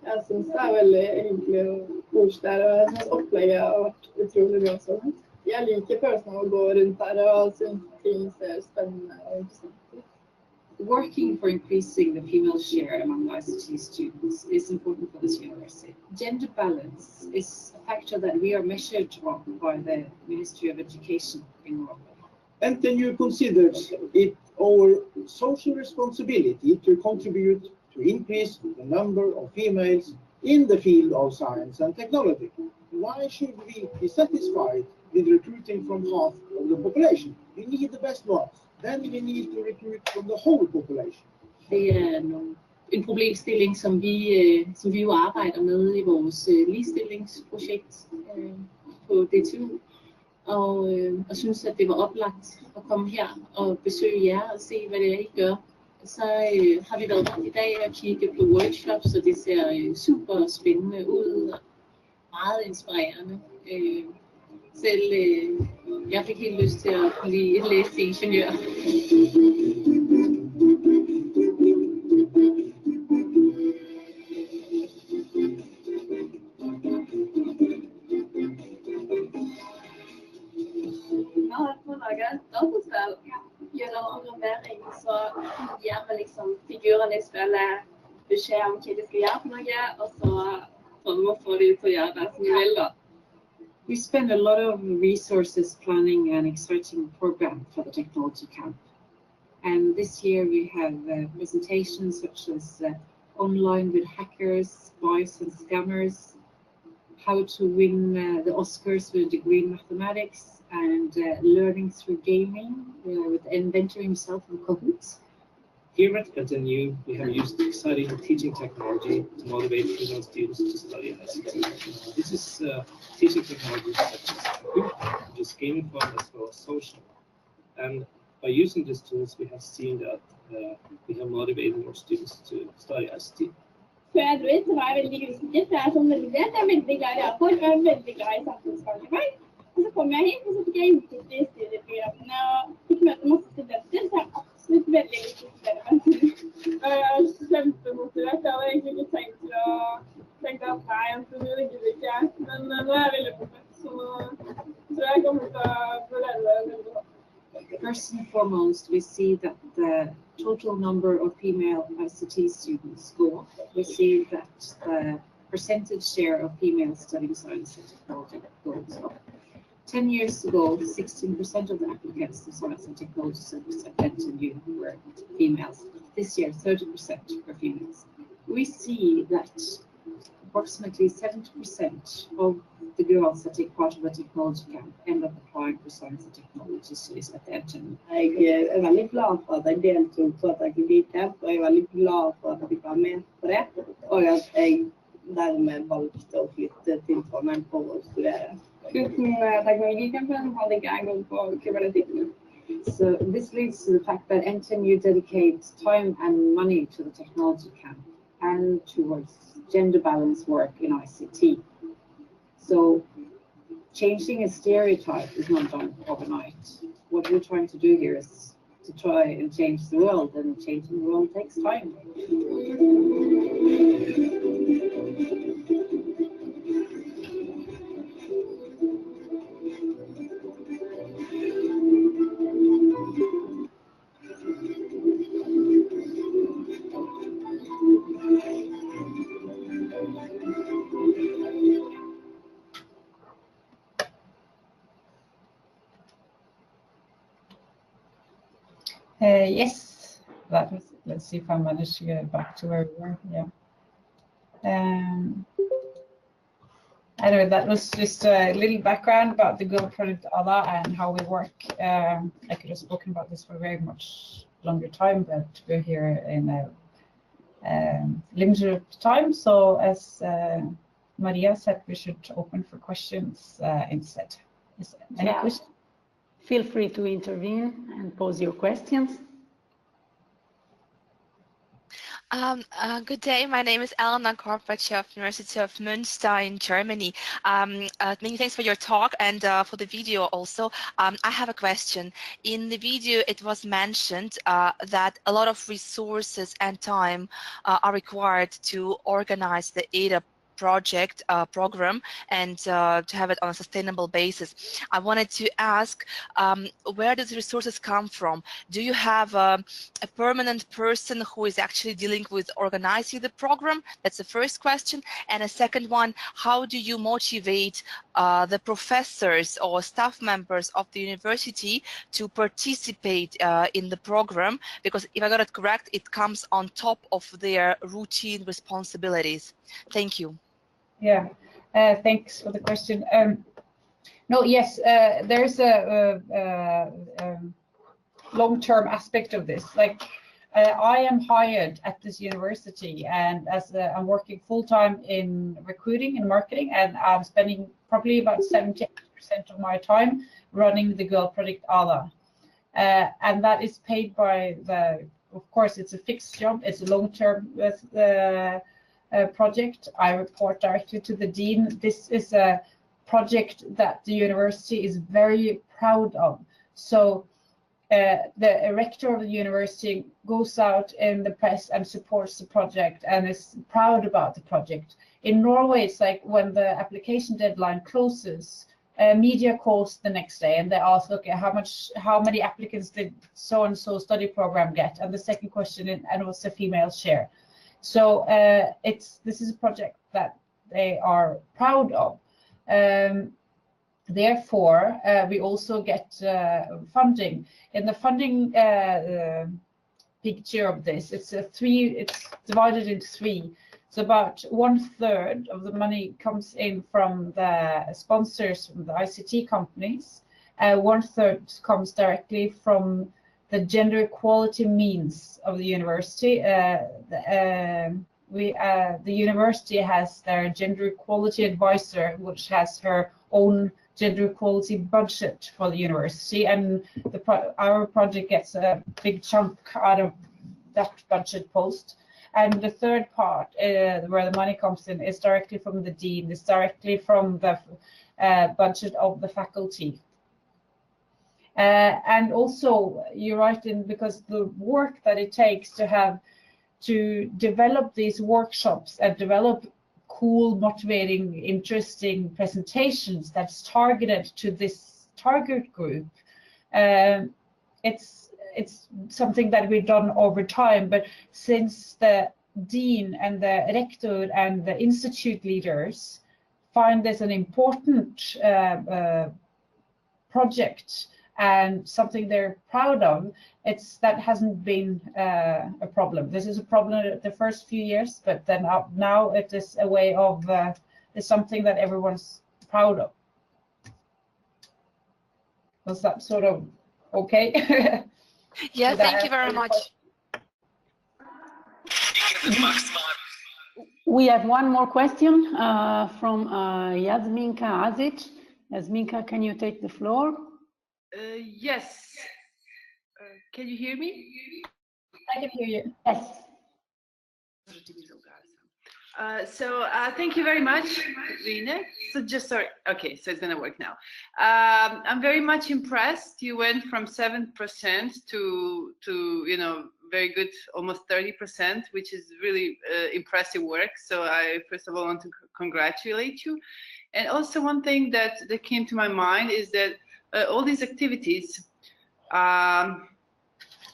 Jeg synes det veldig hyggelig å kose der, og jeg synes opplegget har vært utrolig bra sånn. Jeg liker følelsen av å gå rundt der og synes ting ser spennende og interessant ut. Working for increasing the female share among ICT students is important for this university. Gender balance is a factor that we are measured on by the Ministry of Education in Norway. NTNU considers it our social responsibility to contribute to increase the number of females in the field of science and technology. Why should we be satisfied with recruiting from half of the population? We need the best ones. Then we need to recruit from the whole population. Det är nog en problemstilling, som vi jo arbejder med i vores ligestillingsprojekt på DTU, og synes, at det var oplagt at komme her og besøge jer og se, hvad det er, I gør. Så har vi været i dag og kigge på workshops, og det ser super spændende ud og meget inspirerende. Selv jeg fik helt lyst til at blive læseingeniør. Gjennom programmering så gir vi liksom figurene i spillet beskjed om hva de skal gjøre for noe, og så prøver vi å få de til å gjøre det som de vil da. We spend a lot of resources planning an exciting program for the technology camp. And this year we have presentations such as online with hackers, spies and scammers, how to win the Oscars with a degree in mathematics, and learning through gaming with the inventor himself in Kahoot. Here at NTNU, we have used exciting teaching technology to motivate female students to study ICT. This is teaching technology such as Kahoot, which is gamified as well as social. And by using these tools, we have seen that we have motivated more students to study ICT. Før jeg dro hit, så var jeg veldig usikker, for jeg er sånn veldig glad i realfag, og jeg er veldig glad i samfunnsfag. Og så kom jeg hit, og så fikk jeg innsikt i studieprogrammene, og fikk møte masse studenter, så jeg er absolutt veldig lyst til å studere meg. Jeg er kjempemotivert. Jeg hadde egentlig ikke tenkt at nei, NTNU gidder ikke, men nå er jeg veldig motivert, så nå tror jeg kommer til å lære veldig bra. First and foremost, we see that the total number of female ICT students go up. We see that the percentage share of females studying science and technology goes up. 10 years ago, 16% of the applicants to science and technology service at NTNU were females. This year, 30% were females. We see that approximately 70% of the girls that take part of the technology camp end up applying for science and technology studies at the NTNU. Jeg er veldig glad for at jeg deltog på et akademicamp, og jeg er veldig glad for at jeg fikk være med på det, og at jeg dermed valgte å flytte til Trondheim for å studere. Uten teknologicampen hadde ikke jeg gått på kubernetikken. So this leads to the fact that NTNU dedicates time and money to the technology camp and towards gender balance work in ICT. So changing a stereotype is not done overnight. What we're trying to do here is to try and change the world, and changing the world takes time. Yes, that was, let's see if I managed to get back to where we were. Yeah. Anyway, that was just a little background about the Girl Project ALA and how we work. I could have spoken about this for a very much longer time, but we're here in a limited time. So as Maria said, we should open for questions instead. Is there any questions? Feel free to intervene and pose your questions. Good day. My name is Elena Korpachev, University of Münster in Germany. Many thanks for your talk and for the video also. I have a question. In the video, it was mentioned that a lot of resources and time are required to organize the ICT project program and to have it on a sustainable basis. I wanted to ask, where do the resources come from? Do you have a permanent person who is actually dealing with organizing the program? That's the first question. And a second one, how do you motivate the professors or staff members of the university to participate in the program? Because if I got it correct, it comes on top of their routine responsibilities. Thank you. Yeah, thanks for the question. No, yes, there's a long-term aspect of this. Like, I am hired at this university, and as I'm working full-time in recruiting and marketing, and I'm spending probably about 70% of my time running the Girl Project ALA. And that is paid by of course, it's a fixed job, it's a long-term project. I report directly to the dean. This is a project that the university is very proud of. So the rector of the university goes out in the press and supports the project and is proud about the project. In Norway, it's like when the application deadline closes, media calls the next day and they ask, okay, how many applicants did so-and-so study program get? And the second question, and what's the female share? So this is a project that they are proud of. Therefore, we also get funding. In the funding picture of this, it's divided into three. So about 1/3 of the money comes in from the sponsors, from the ICT companies. 1/3 comes directly from the gender equality means of the university. The university has their gender equality advisor, which has her own gender equality budget for the university, and our project gets a big chunk out of that budget post. And the third part, where the money comes in, is directly from the dean. It's directly from the budget of the faculty. And also, you're right, because the work that it takes to develop these workshops and develop cool, motivating, interesting presentations that's targeted to this target group. It's something that we've done over time, but since the dean and the rector and the institute leaders find this an important project and something they're proud of, that hasn't been a problem. This is a problem the first few years, but then now it is a way of it's something that everyone's proud of. Was that sort of okay? Yeah, thank you very much. We have one more question from Yasminka Azic. Yasminka, can you take the floor? Yes. Can you hear me? I can hear you. Yes. Thank you very much, Rine. So just sorry. Okay, so it's gonna work now. I'm very much impressed. You went from 7% to very good, almost 30%, which is really impressive work. So I first of all want to congratulate you. And also one thing that came to my mind is that all these activities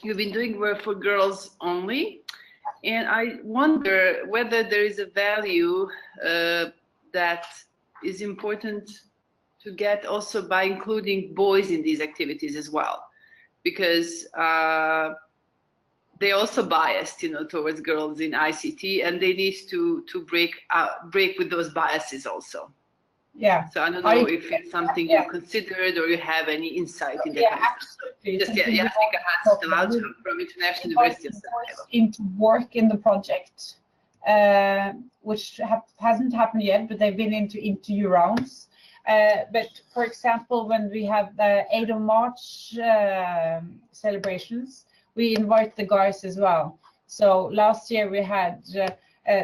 you've been doing were for girls only. And I wonder whether there is a value that is important to get also by including boys in these activities as well, because they're also biased, towards girls in ICT, and they need to break with those biases also. Yeah. So I don't know if it's something you considered or you have any insight in that. Yeah, absolutely. Just Jessica Hatz from International University of Sarajevo. Into work in the project, which hasn't happened yet, but they've been into interview rounds. But for example, when we have the 8th of March celebrations, we invite the guys as well. So last year we had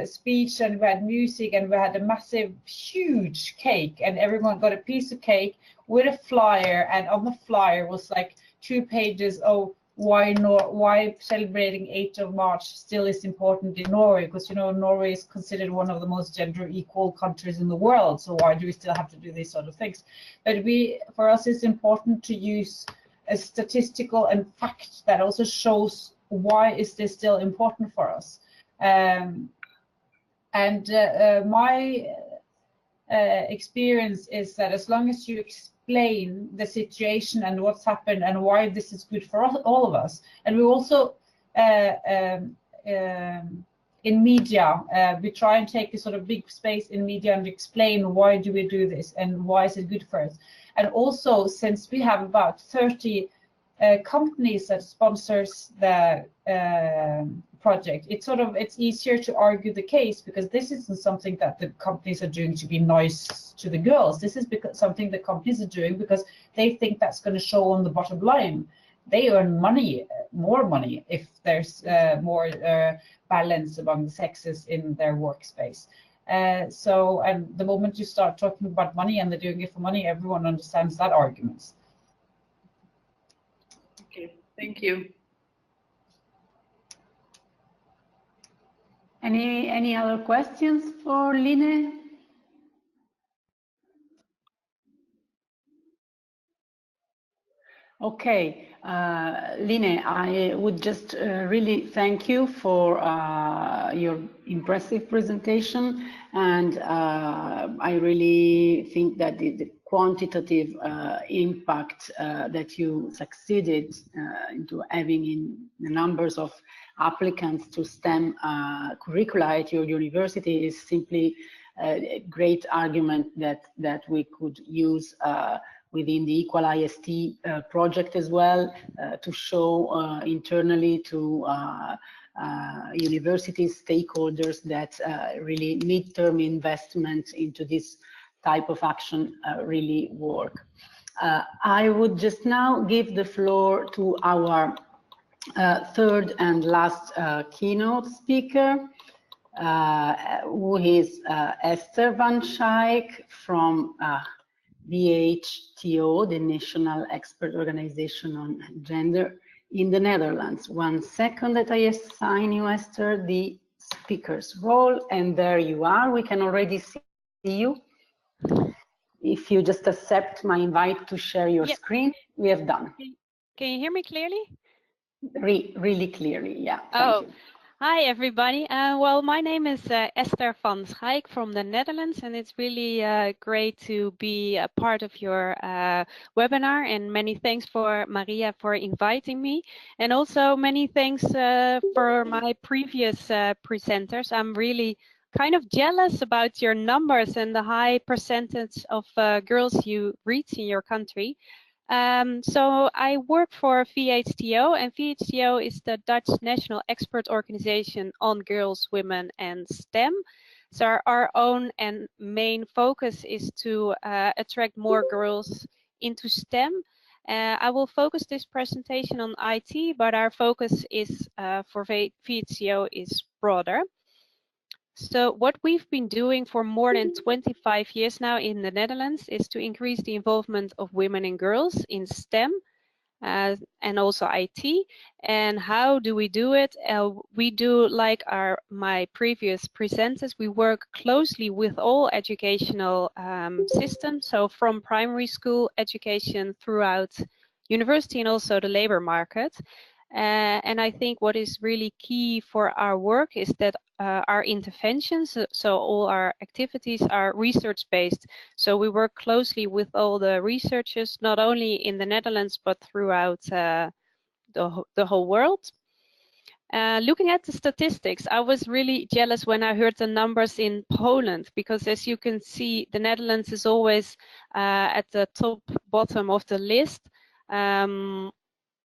speech and we had music and we had a massive, huge cake, and everyone got a piece of cake with a flyer, and on the flyer was like 2 pages of why celebrating 8th of March still is important in Norway, because Norway is considered one of the most gender equal countries in the world, so why do we still have to do these sort of things? But for us it's important to use a statistical and fact that also shows why is this still important for us. My experience is that as long as you explain the situation and what's happened and why this is good for all of us, and we also in media we try and take a sort of big space in media and explain why do we do this and why is it good for us. And also, since we have about 30 companies that sponsors the project, it's easier to argue the case, because this isn't something that the companies are doing to be nice to the girls. This is something the companies are doing because they think that's going to show on the bottom line. They earn money, more money, if there's more balance among the sexes in their workspace. And the moment you start talking about money and they're doing it for money, everyone understands that argument. Okay, thank you. Any other questions for Line? Okay, Line, I would just really thank you for your impressive presentation, and I really think that the quantitative impact that you succeeded into having in the numbers of applicants to STEM curricula at your university is simply a great argument that we could use within the EQUAL-IST project as well, to show internally to university stakeholders that really mid-term investment into this type of action really work. I would just now give the floor to our third and last keynote speaker, who is Esther van Schaik from VHTO, the National Expert Organization on Gender in the Netherlands. 1 second that I assign you, Esther, the speaker's role, and there you are. We can already see you. If you just accept my invite to share your screen, we have done. Can you hear me clearly? Really clearly, yeah. Oh, hi everybody. Well, my name is Esther van Schaik from the Netherlands, and it's really great to be a part of your webinar. And many thanks for Maria for inviting me, and also many thanks for my previous presenters. I'm really kind of jealous about your numbers and the high percentage of girls you reach in your country. So I work for VHTO, and VHTO is the Dutch National Expert Organization on Girls, Women and STEM. So our own and main focus is to attract more girls into STEM. I will focus this presentation on IT, but our focus is for VHTO is broader. So what we've been doing for more than 25 years now in the Netherlands is to increase the involvement of women and girls in STEM and also IT. And how do we do it? We do like my previous presenters. We work closely with all educational systems, so from primary school education throughout university and also the labor market. And I think what is really key for our work is that our interventions, so all our activities are research-based. So we work closely with all the researchers, not only in the Netherlands, but throughout the whole world. Looking at the statistics, I was really jealous when I heard the numbers in Poland, because as you can see, the Netherlands is always at the bottom of the list.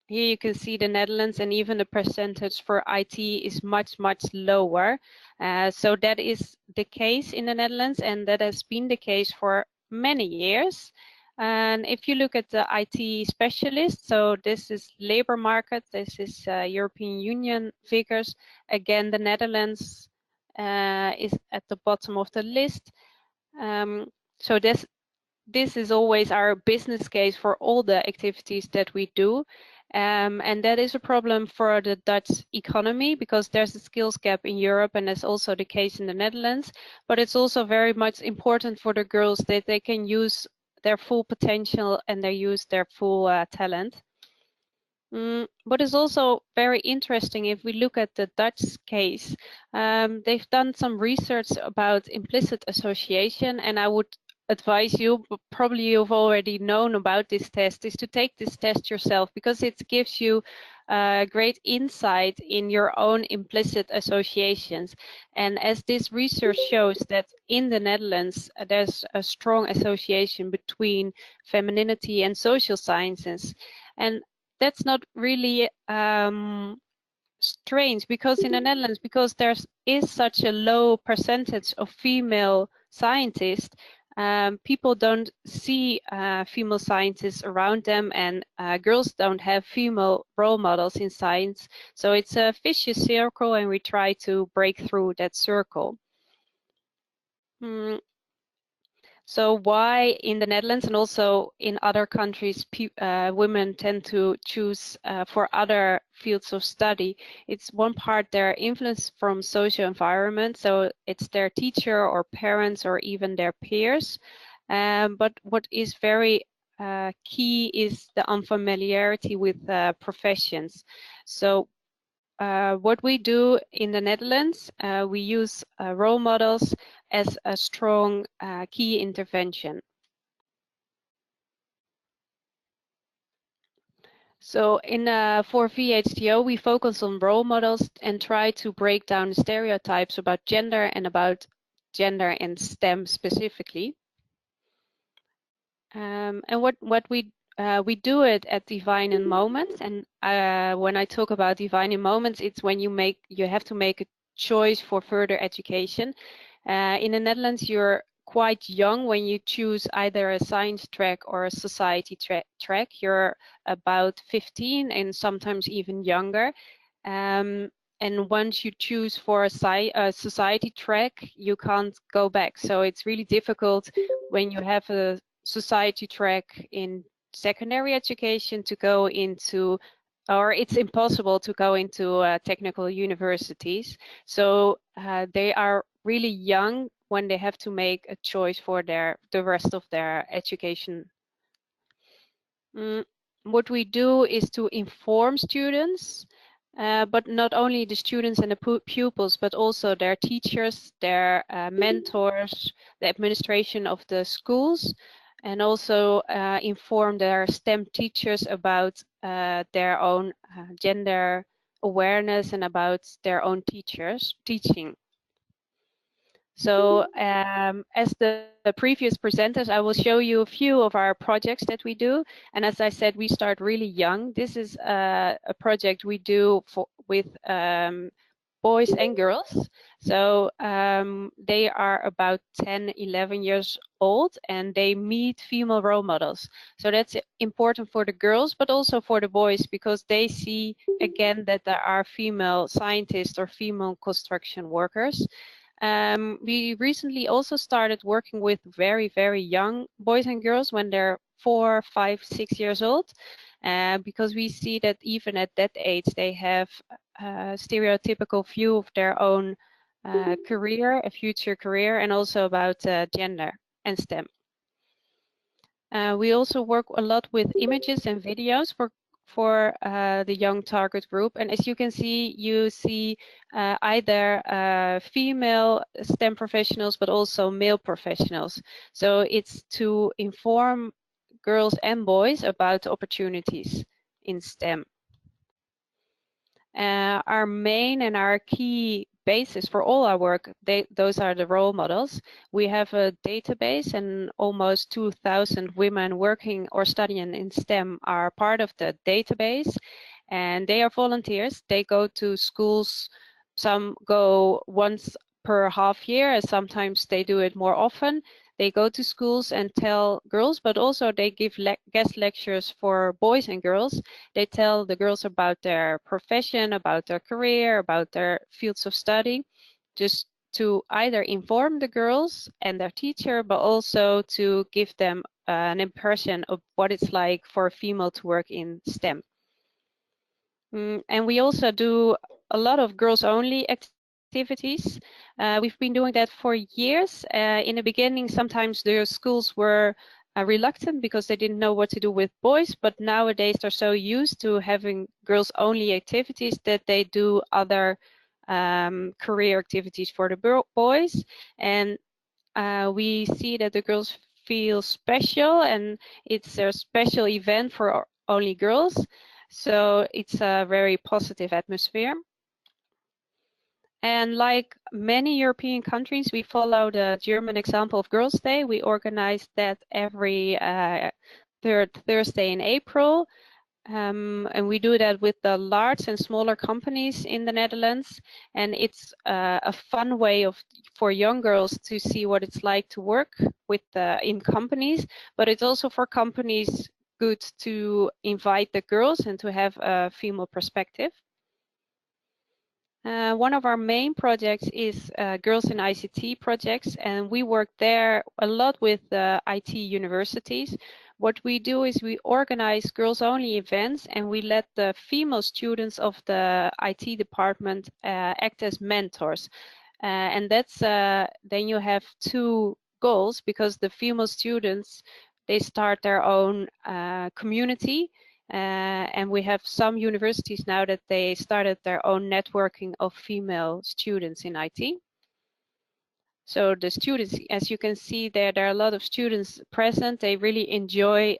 Here you can see the Netherlands, and even the percentage for IT is much, much lower. So that is the case in the Netherlands, and that has been the case for many years. And if you look at the IT specialists, so this is labor market, this is European Union figures. Again, the Netherlands is at the bottom of the list. So this is always our business case for all the activities that we do. And that is a problem for the Dutch economy, because there's a skills gap in Europe, and that's also the case in the Netherlands. But it's also very much important for the girls that they can use their full potential and they use their full talent. What is also very interesting, if we look at the Dutch case, they've done some research about implicit association, and I would advise you, but probably you've already known about this test, is to take this test yourself, because it gives you great insight in your own implicit associations. And as this research shows that in the Netherlands, there's a strong association between femininity and social sciences. And that's not really strange, because in the Netherlands, because there is such a low percentage of female scientists, people don't see female scientists around them, and girls don't have female role models in science. So it's a vicious circle, and we try to break through that circle. So why in the Netherlands and also in other countries women tend to choose for other fields of study? It's one part their influence from social environment, so it's their teacher or parents or even their peers. But what is very key is the unfamiliarity with professions. So what we do in the Netherlands, we use role models as a strong key intervention. So for VHTO, we focus on role models and try to break down the stereotypes about gender and STEM specifically. And what we do it at Defining Moments, and when I talk about Defining Moments, it's when you have to make a choice for further education. In the Netherlands, you're quite young when you choose either a science track or a society track. You're about 15 and sometimes even younger. And once you choose for a society track, you can't go back. So it's really difficult when you have a society track in secondary education to go into, or it's impossible to go into technical universities. So they are really young when they have to make a choice for the rest of their education. What we do is to inform students, but not only the students and the pupils, but also their teachers, their mentors, the administration of the schools, and also inform their STEM teachers about their own gender awareness and about their own teaching. So as the previous presenters, I will show you a few of our projects that we do. And as I said, we start really young. This is a project we do with boys and girls. So they are about 10, 11 years old, and they meet female role models. So that's important for the girls, but also for the boys, because they see again that there are female scientists or female construction workers. We recently also started working with very, very young boys and girls when they're 4, 5, 6 years old, because we see that even at that age they have a stereotypical view of their own career, a future career, and also about gender and STEM. We also work a lot with images and videos for the young target group, and as you can see, you see either female STEM professionals but also male professionals. So it's to inform girls and boys about opportunities in STEM. Our main and our key basis for all our work, those are the role models. We have a database, and almost 2,000 women working or studying in STEM are part of the database, and they are volunteers. They go to schools. Some go once per half year, and sometimes they do it more often. They go to schools and tell girls, but also they give guest lectures for boys and girls. They tell the girls about their profession, about their career, about their fields of study, just to either inform the girls and their teacher, but also to give them an impression of what it's like for a female to work in STEM. And we also do a lot of girls-only activities. We've been doing that for years. In the beginning, sometimes the schools were reluctant because they didn't know what to do with boys, but nowadays they're so used to having girls-only activities that they do other career activities for the boys. And we see that the girls feel special, and it's a special event for only girls. So it's a very positive atmosphere. And like many European countries, we follow the German example of Girls' Day. We organize that every third Thursday in April. and we do that with the large and smaller companies in the Netherlands. And it's a fun way for young girls to see what it's like to work with in companies, but it's also for companies good to invite the girls and to have a female perspective. One of our main projects is Girls in ICT projects, and we work there a lot with IT universities. What we do is we organize girls-only events, and we let the female students of the IT department act as mentors. And that's then you have two goals, because the female students, they start their own community. And we have some universities now that they started their own networking of female students in IT. So the students, as you can see there are a lot of students present. They really enjoy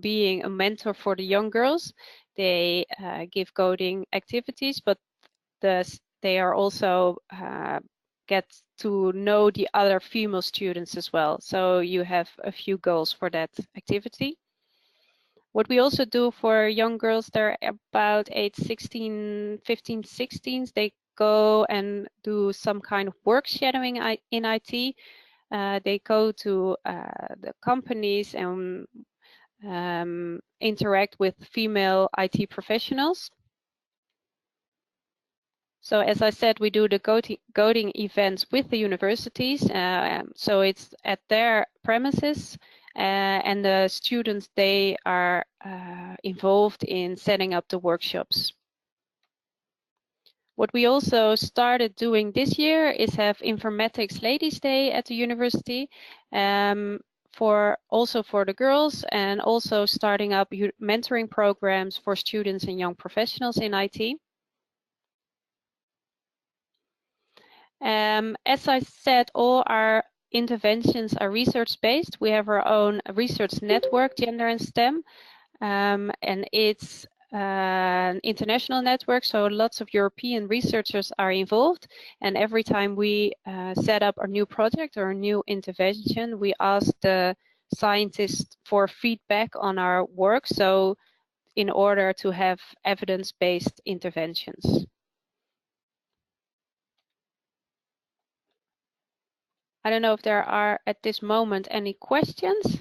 being a mentor for the young girls. They give coding activities, but they are also get to know the other female students as well. So you have a few goals for that activity. What we also do for young girls, they're about age 16, 15, 16, they go and do some kind of work shadowing in IT. They go to the companies and interact with female IT professionals. So as I said, we do the coding events with the universities. So it's at their premises. And the students, they are involved in setting up the workshops. What we also started doing this year is have Informatics Ladies Day at the university, also for the girls, and also starting up mentoring programs for students and young professionals in IT. As I said, all our interventions are research-based. We have our own research network, Gender and STEM, and it's an international network, so lots of European researchers are involved. And every time we set up a new project or a new intervention, we ask the scientists for feedback on our work, so in order to have evidence-based interventions. I don't know if there are at this moment any questions.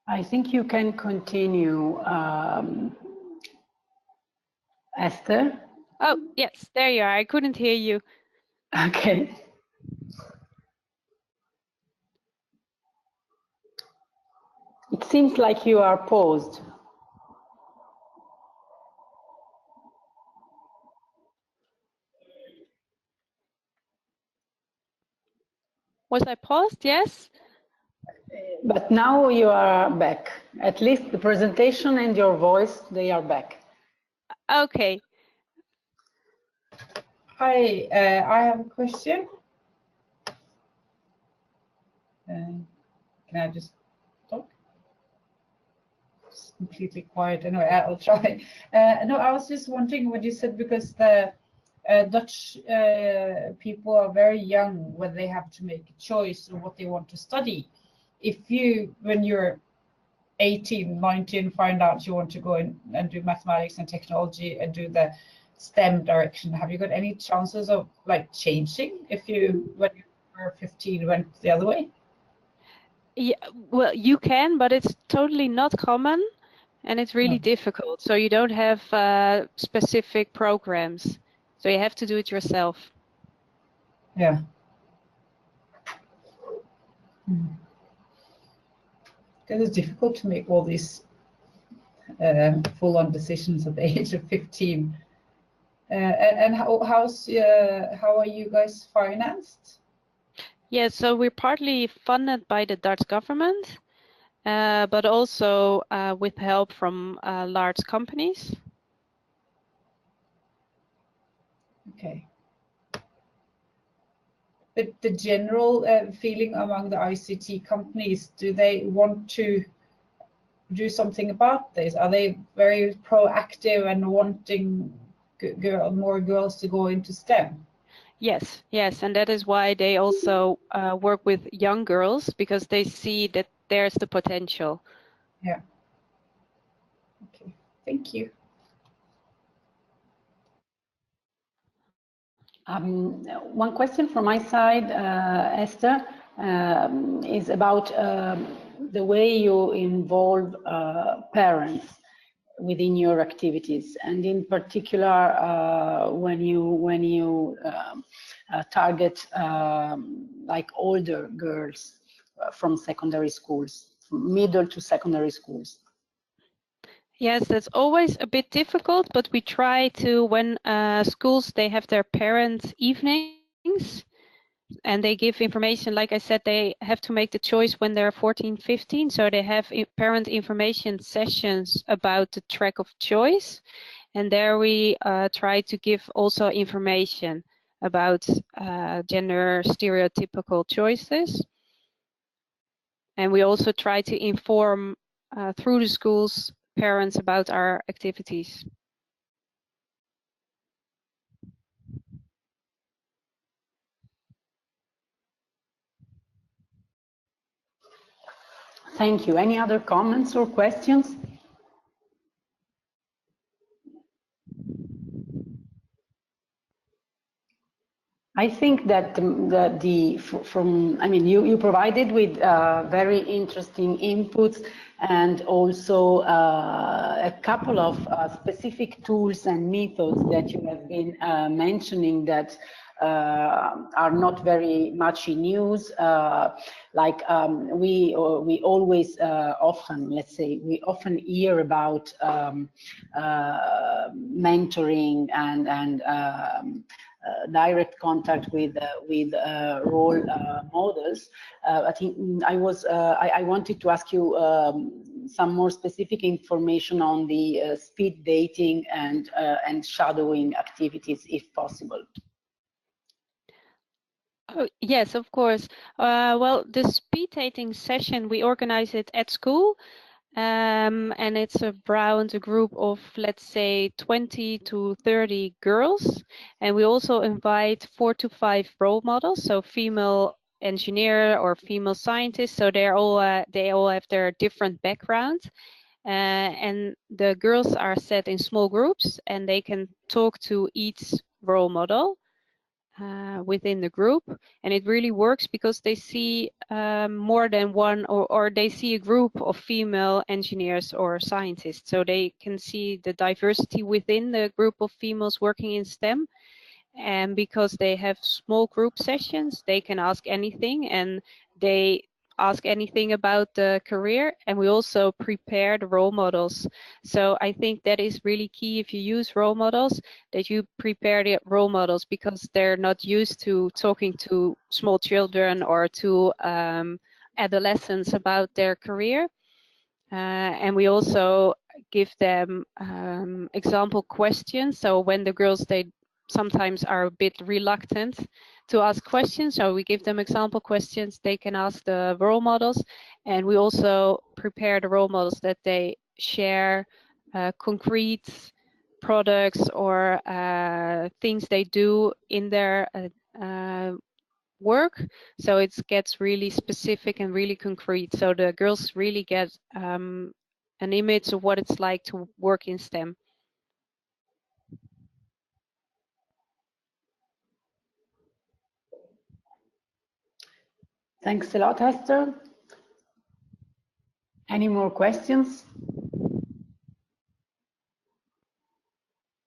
I think you can continue, Esther. Oh, yes, there you are. I couldn't hear you. Okay. It seems like you are paused. Was I paused? Yes. But now you are back. At least the presentation and your voice, they are back. Okay. Hi, I have a question. Can I just talk? It's completely quiet. Anyway, I'll try. No, I was just wondering what you said, because the Dutch people are very young when they have to make a choice of what they want to study. If you, when you're 18, 19, find out you want to go in and do mathematics and technology and do the STEM direction, have you got any chances of like changing if you, when you were 15, went the other way? Yeah, well, you can, but it's totally not common, and it's really difficult. So you don't have specific programs, so you have to do it yourself. Yeah. Because it's difficult to make all these full-on decisions at the age of 15. And how are you guys financed? Yeah, so we're partly funded by the Dutch government, but also with help from large companies. Okay. But the general feeling among the ICT companies, do they want to do something about this? Are they very proactive and wanting more girls to go into STEM? Yes, yes, and that is why they also work with young girls, because they see that there's the potential. Yeah. Okay, thank you. One question from my side, Esther, is about the way you involve parents within your activities, and in particular when you target like older girls from secondary schools, from middle to secondary schools. Yes, that's always a bit difficult, but we try to, when schools, they have their parents' evenings and they give information. Like I said, they have to make the choice when they're 14, 15. So they have parent information sessions about the track of choice. And there we try to give also information about gender stereotypical choices. And we also try to inform through the schools parents about our activities. Thank you. Any other comments or questions? I think that you provided with very interesting inputs, and also a couple of specific tools and methods that you have been mentioning that are not very much in use. We always we often hear about mentoring and direct contact with role models. I think I wanted to ask you some more specific information on the speed dating and shadowing activities, if possible. Oh, yes, of course. Well, the speed dating session, we organize it at school. And it's around a group of, let's say, 20 to 30 girls. And we also invite 4 to 5 role models, so female engineer or female scientist. So they all have their different backgrounds. And the girls are set in small groups, and they can talk to each role model within the group, and it really works because they see more than one, or they see a group of female engineers or scientists, so they can see the diversity within the group of females working in STEM. And because they have small group sessions, they can ask anything, and they ask anything about the career. And we also prepare the role models. So I think that is really key if you use role models, that you prepare the role models, because they're not used to talking to small children or to adolescents about their career. And we also give them example questions. So when the girls, they sometimes are a bit reluctant to ask questions, so we give them example questions they can ask the role models. And we also prepare the role models that they share concrete products or things they do in their work, so it gets really specific and really concrete, so the girls really get an image of what it's like to work in STEM. Thanks a lot, Esther. Any more questions?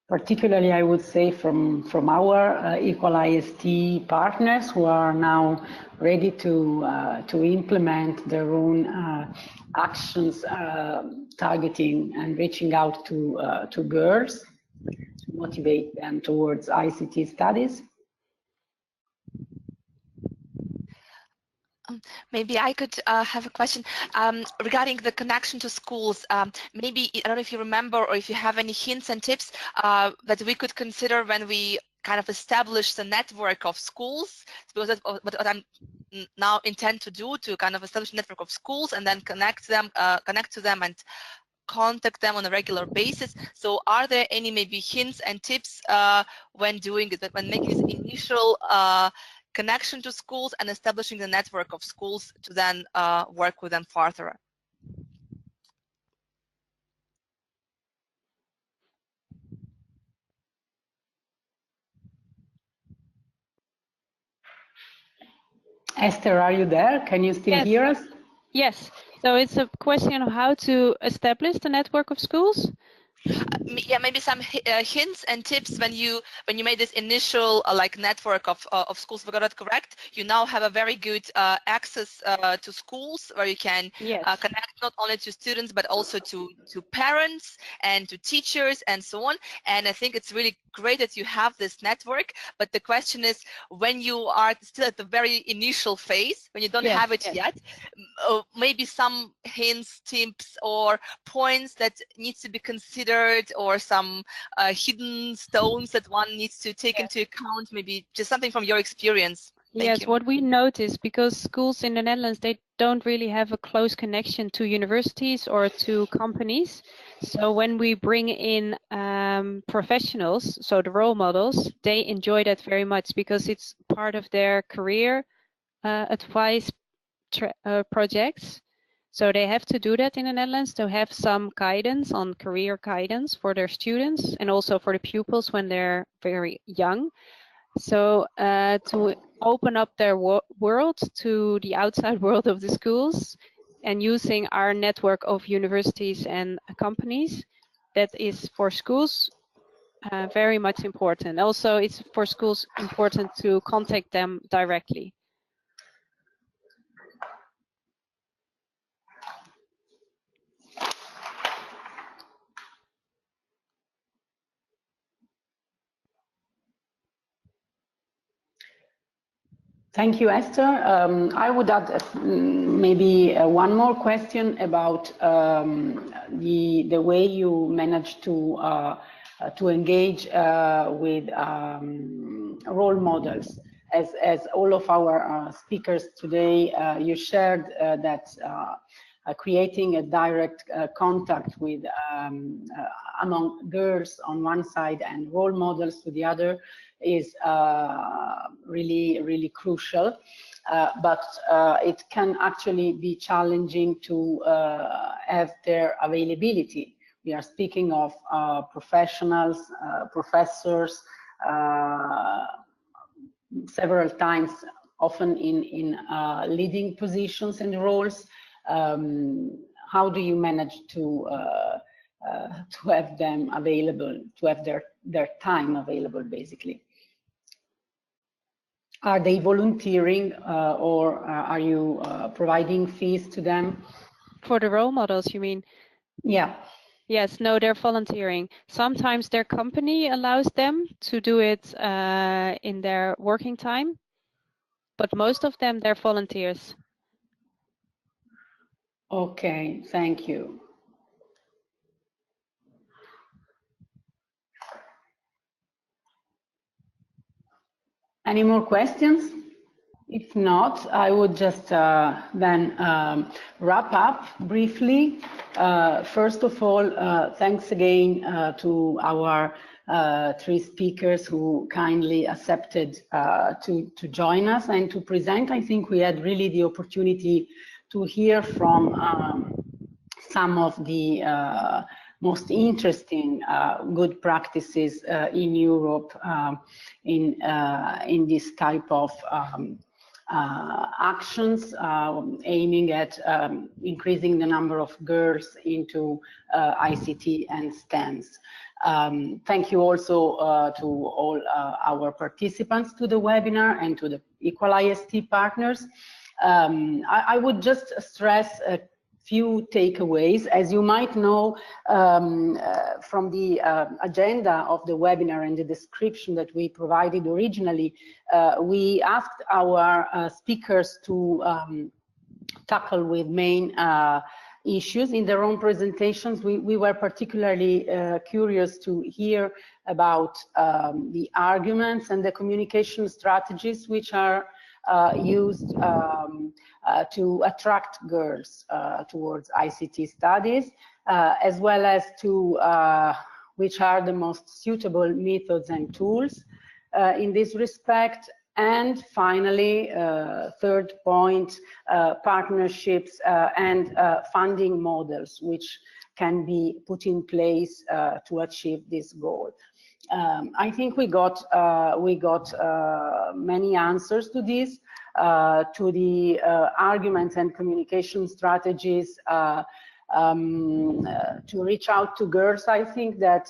Particularly, I would say from our EQUAL-IST partners, who are now ready to implement their own actions targeting and reaching out to girls to motivate them towards ICT studies. Maybe I could have a question regarding the connection to schools. Maybe, I don't know if you remember or if you have any hints and tips that we could consider when we kind of establish the network of schools. Because what I'm now intend to do, to kind of establish a network of schools and then connect to them and contact them on a regular basis. So are there any maybe hints and tips when doing it, when making this initial connection to schools and establishing the network of schools to then work with them further? Esther, are you there? Can you still hear us? Yes. So it's a question of how to establish the network of schools. Yeah, maybe some hints and tips when you made this initial like network of schools. We got it correct. You now have a very good access to schools where you can connect not only to students but also to parents and to teachers and so on. And I think it's really great that you have this network. But the question is, when you are still at the very initial phase, when you don't have it yet, maybe some hints, tips, or points that needs to be considered, or some hidden stones that one needs to take into account, maybe just something from your experience. Yes, what we notice, because schools in the Netherlands, they don't really have a close connection to universities or to companies. So when we bring in professionals, so the role models, they enjoy that very much because it's part of their career advice projects. So they have to do that in the Netherlands to have some guidance on career guidance for their students and also for the pupils when they're very young. So to open up their world to the outside world of the schools and using our network of universities and companies, that is for schools very much important. Also, it's for schools important to contact them directly. Thank you, Esther. I would add maybe one more question about the way you manage to engage with role models. As all of our speakers today, you shared that creating a direct contact with among girls on one side and role models to the other is really crucial, but it can actually be challenging to have their availability. We are speaking of professionals, professors, several times, often in leading positions and roles. How do you manage to have them available, to have their time available, basically? Are they volunteering or are you providing fees to them? For the role models, you mean? Yeah. Yes, no, they're volunteering. Sometimes their company allows them to do it in their working time, but most of them, they're volunteers. Okay, thank you. Any more questions? If not, I would just then wrap up briefly. First of all, thanks again to our three speakers who kindly accepted to join us and to present. I think we had really the opportunity to hear from some of the most interesting good practices in Europe in this type of actions aiming at increasing the number of girls into ICT and STEMs. Thank you also to all our participants to the webinar and to the EQUAL-IST partners. I would just stress a few takeaways. As you might know from the agenda of the webinar and the description that we provided originally, we asked our speakers to tackle with main issues in their own presentations. We were particularly curious to hear about the arguments and the communication strategies which are used to attract girls towards ICT studies, as well as to which are the most suitable methods and tools in this respect. And finally, third point, partnerships and funding models which can be put in place to achieve this goal. I think we got many answers to this, to the arguments and communication strategies to reach out to girls. I think that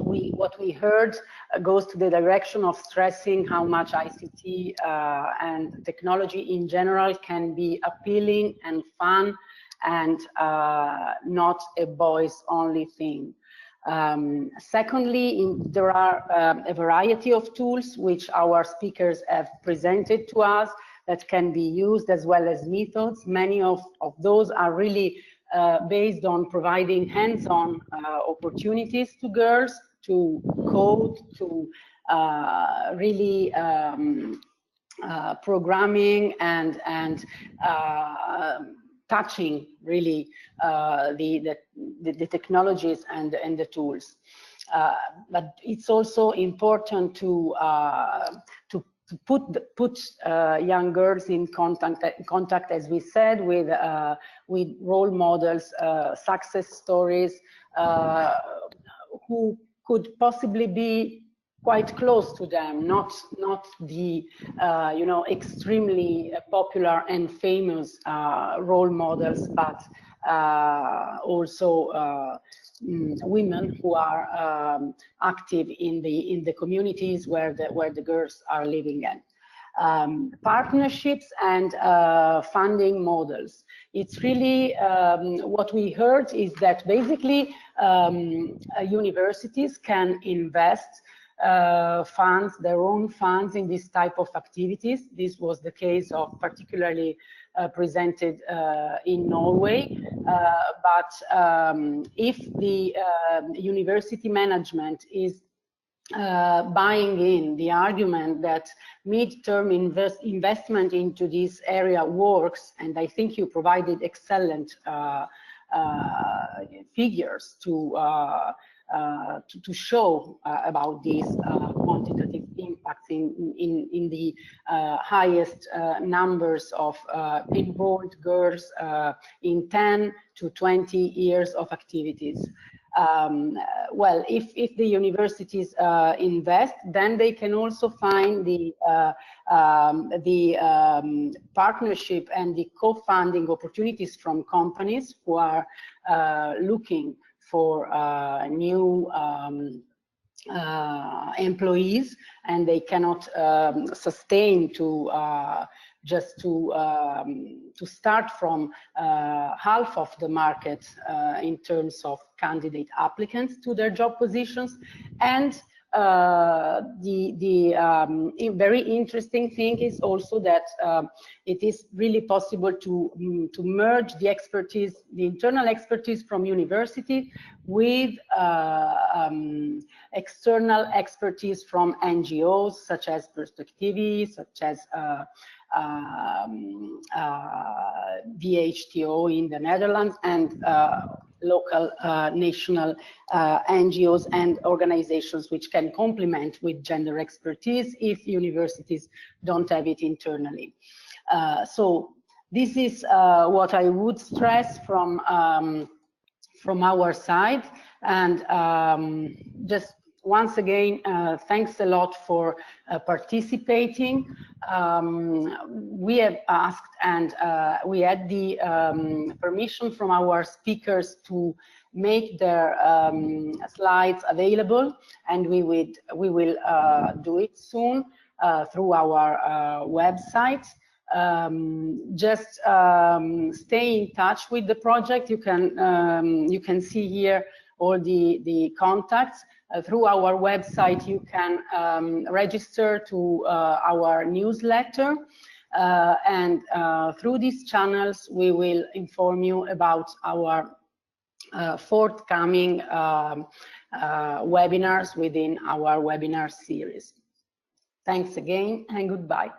what we heard goes to the direction of stressing how much ICT and technology in general can be appealing and fun and not a boys-only thing. Secondly, there are a variety of tools which our speakers have presented to us that can be used, as well as methods. Many of those are really based on providing hands-on opportunities to girls to code, to really programming and touching really the technologies and the tools. But it's also important to put young girls in contact, as we said, with role models, success stories, who could possibly be quite close to them, not the you know, extremely popular and famous role models, but also women who are active in the communities where the girls are living in. Partnerships and funding models. It's really what we heard is that basically universities can invest funds, their own funds, in this type of activities. This was the case of particularly presented in Norway, but if the university management is buying in the argument that mid-term investment into this area works, and I think you provided excellent figures to show about these quantitative impacts in the highest numbers of enrolled girls in 10 to 20 years of activities. Well, if the universities invest, then they can also find the partnership and the co-funding opportunities from companies who are looking for new employees, and they cannot sustain to just to start from half of the market in terms of candidate applicants to their job positions. And the very interesting thing is also that it is really possible to merge the expertise, the internal expertise from university, with external expertise from NGOs such as Perspektywy, such as VHTO in the Netherlands, and local national NGOs and organizations which can complement with gender expertise if universities don't have it internally. So this is what I would stress from our side. And just once again, thanks a lot for participating. We have asked, and we had the permission from our speakers to make their slides available, and we will do it soon through our website. Just stay in touch with the project. You can see here all the contacts. Through our website, you can register to our newsletter, and through these channels, we will inform you about our forthcoming webinars within our webinar series. Thanks again, and goodbye.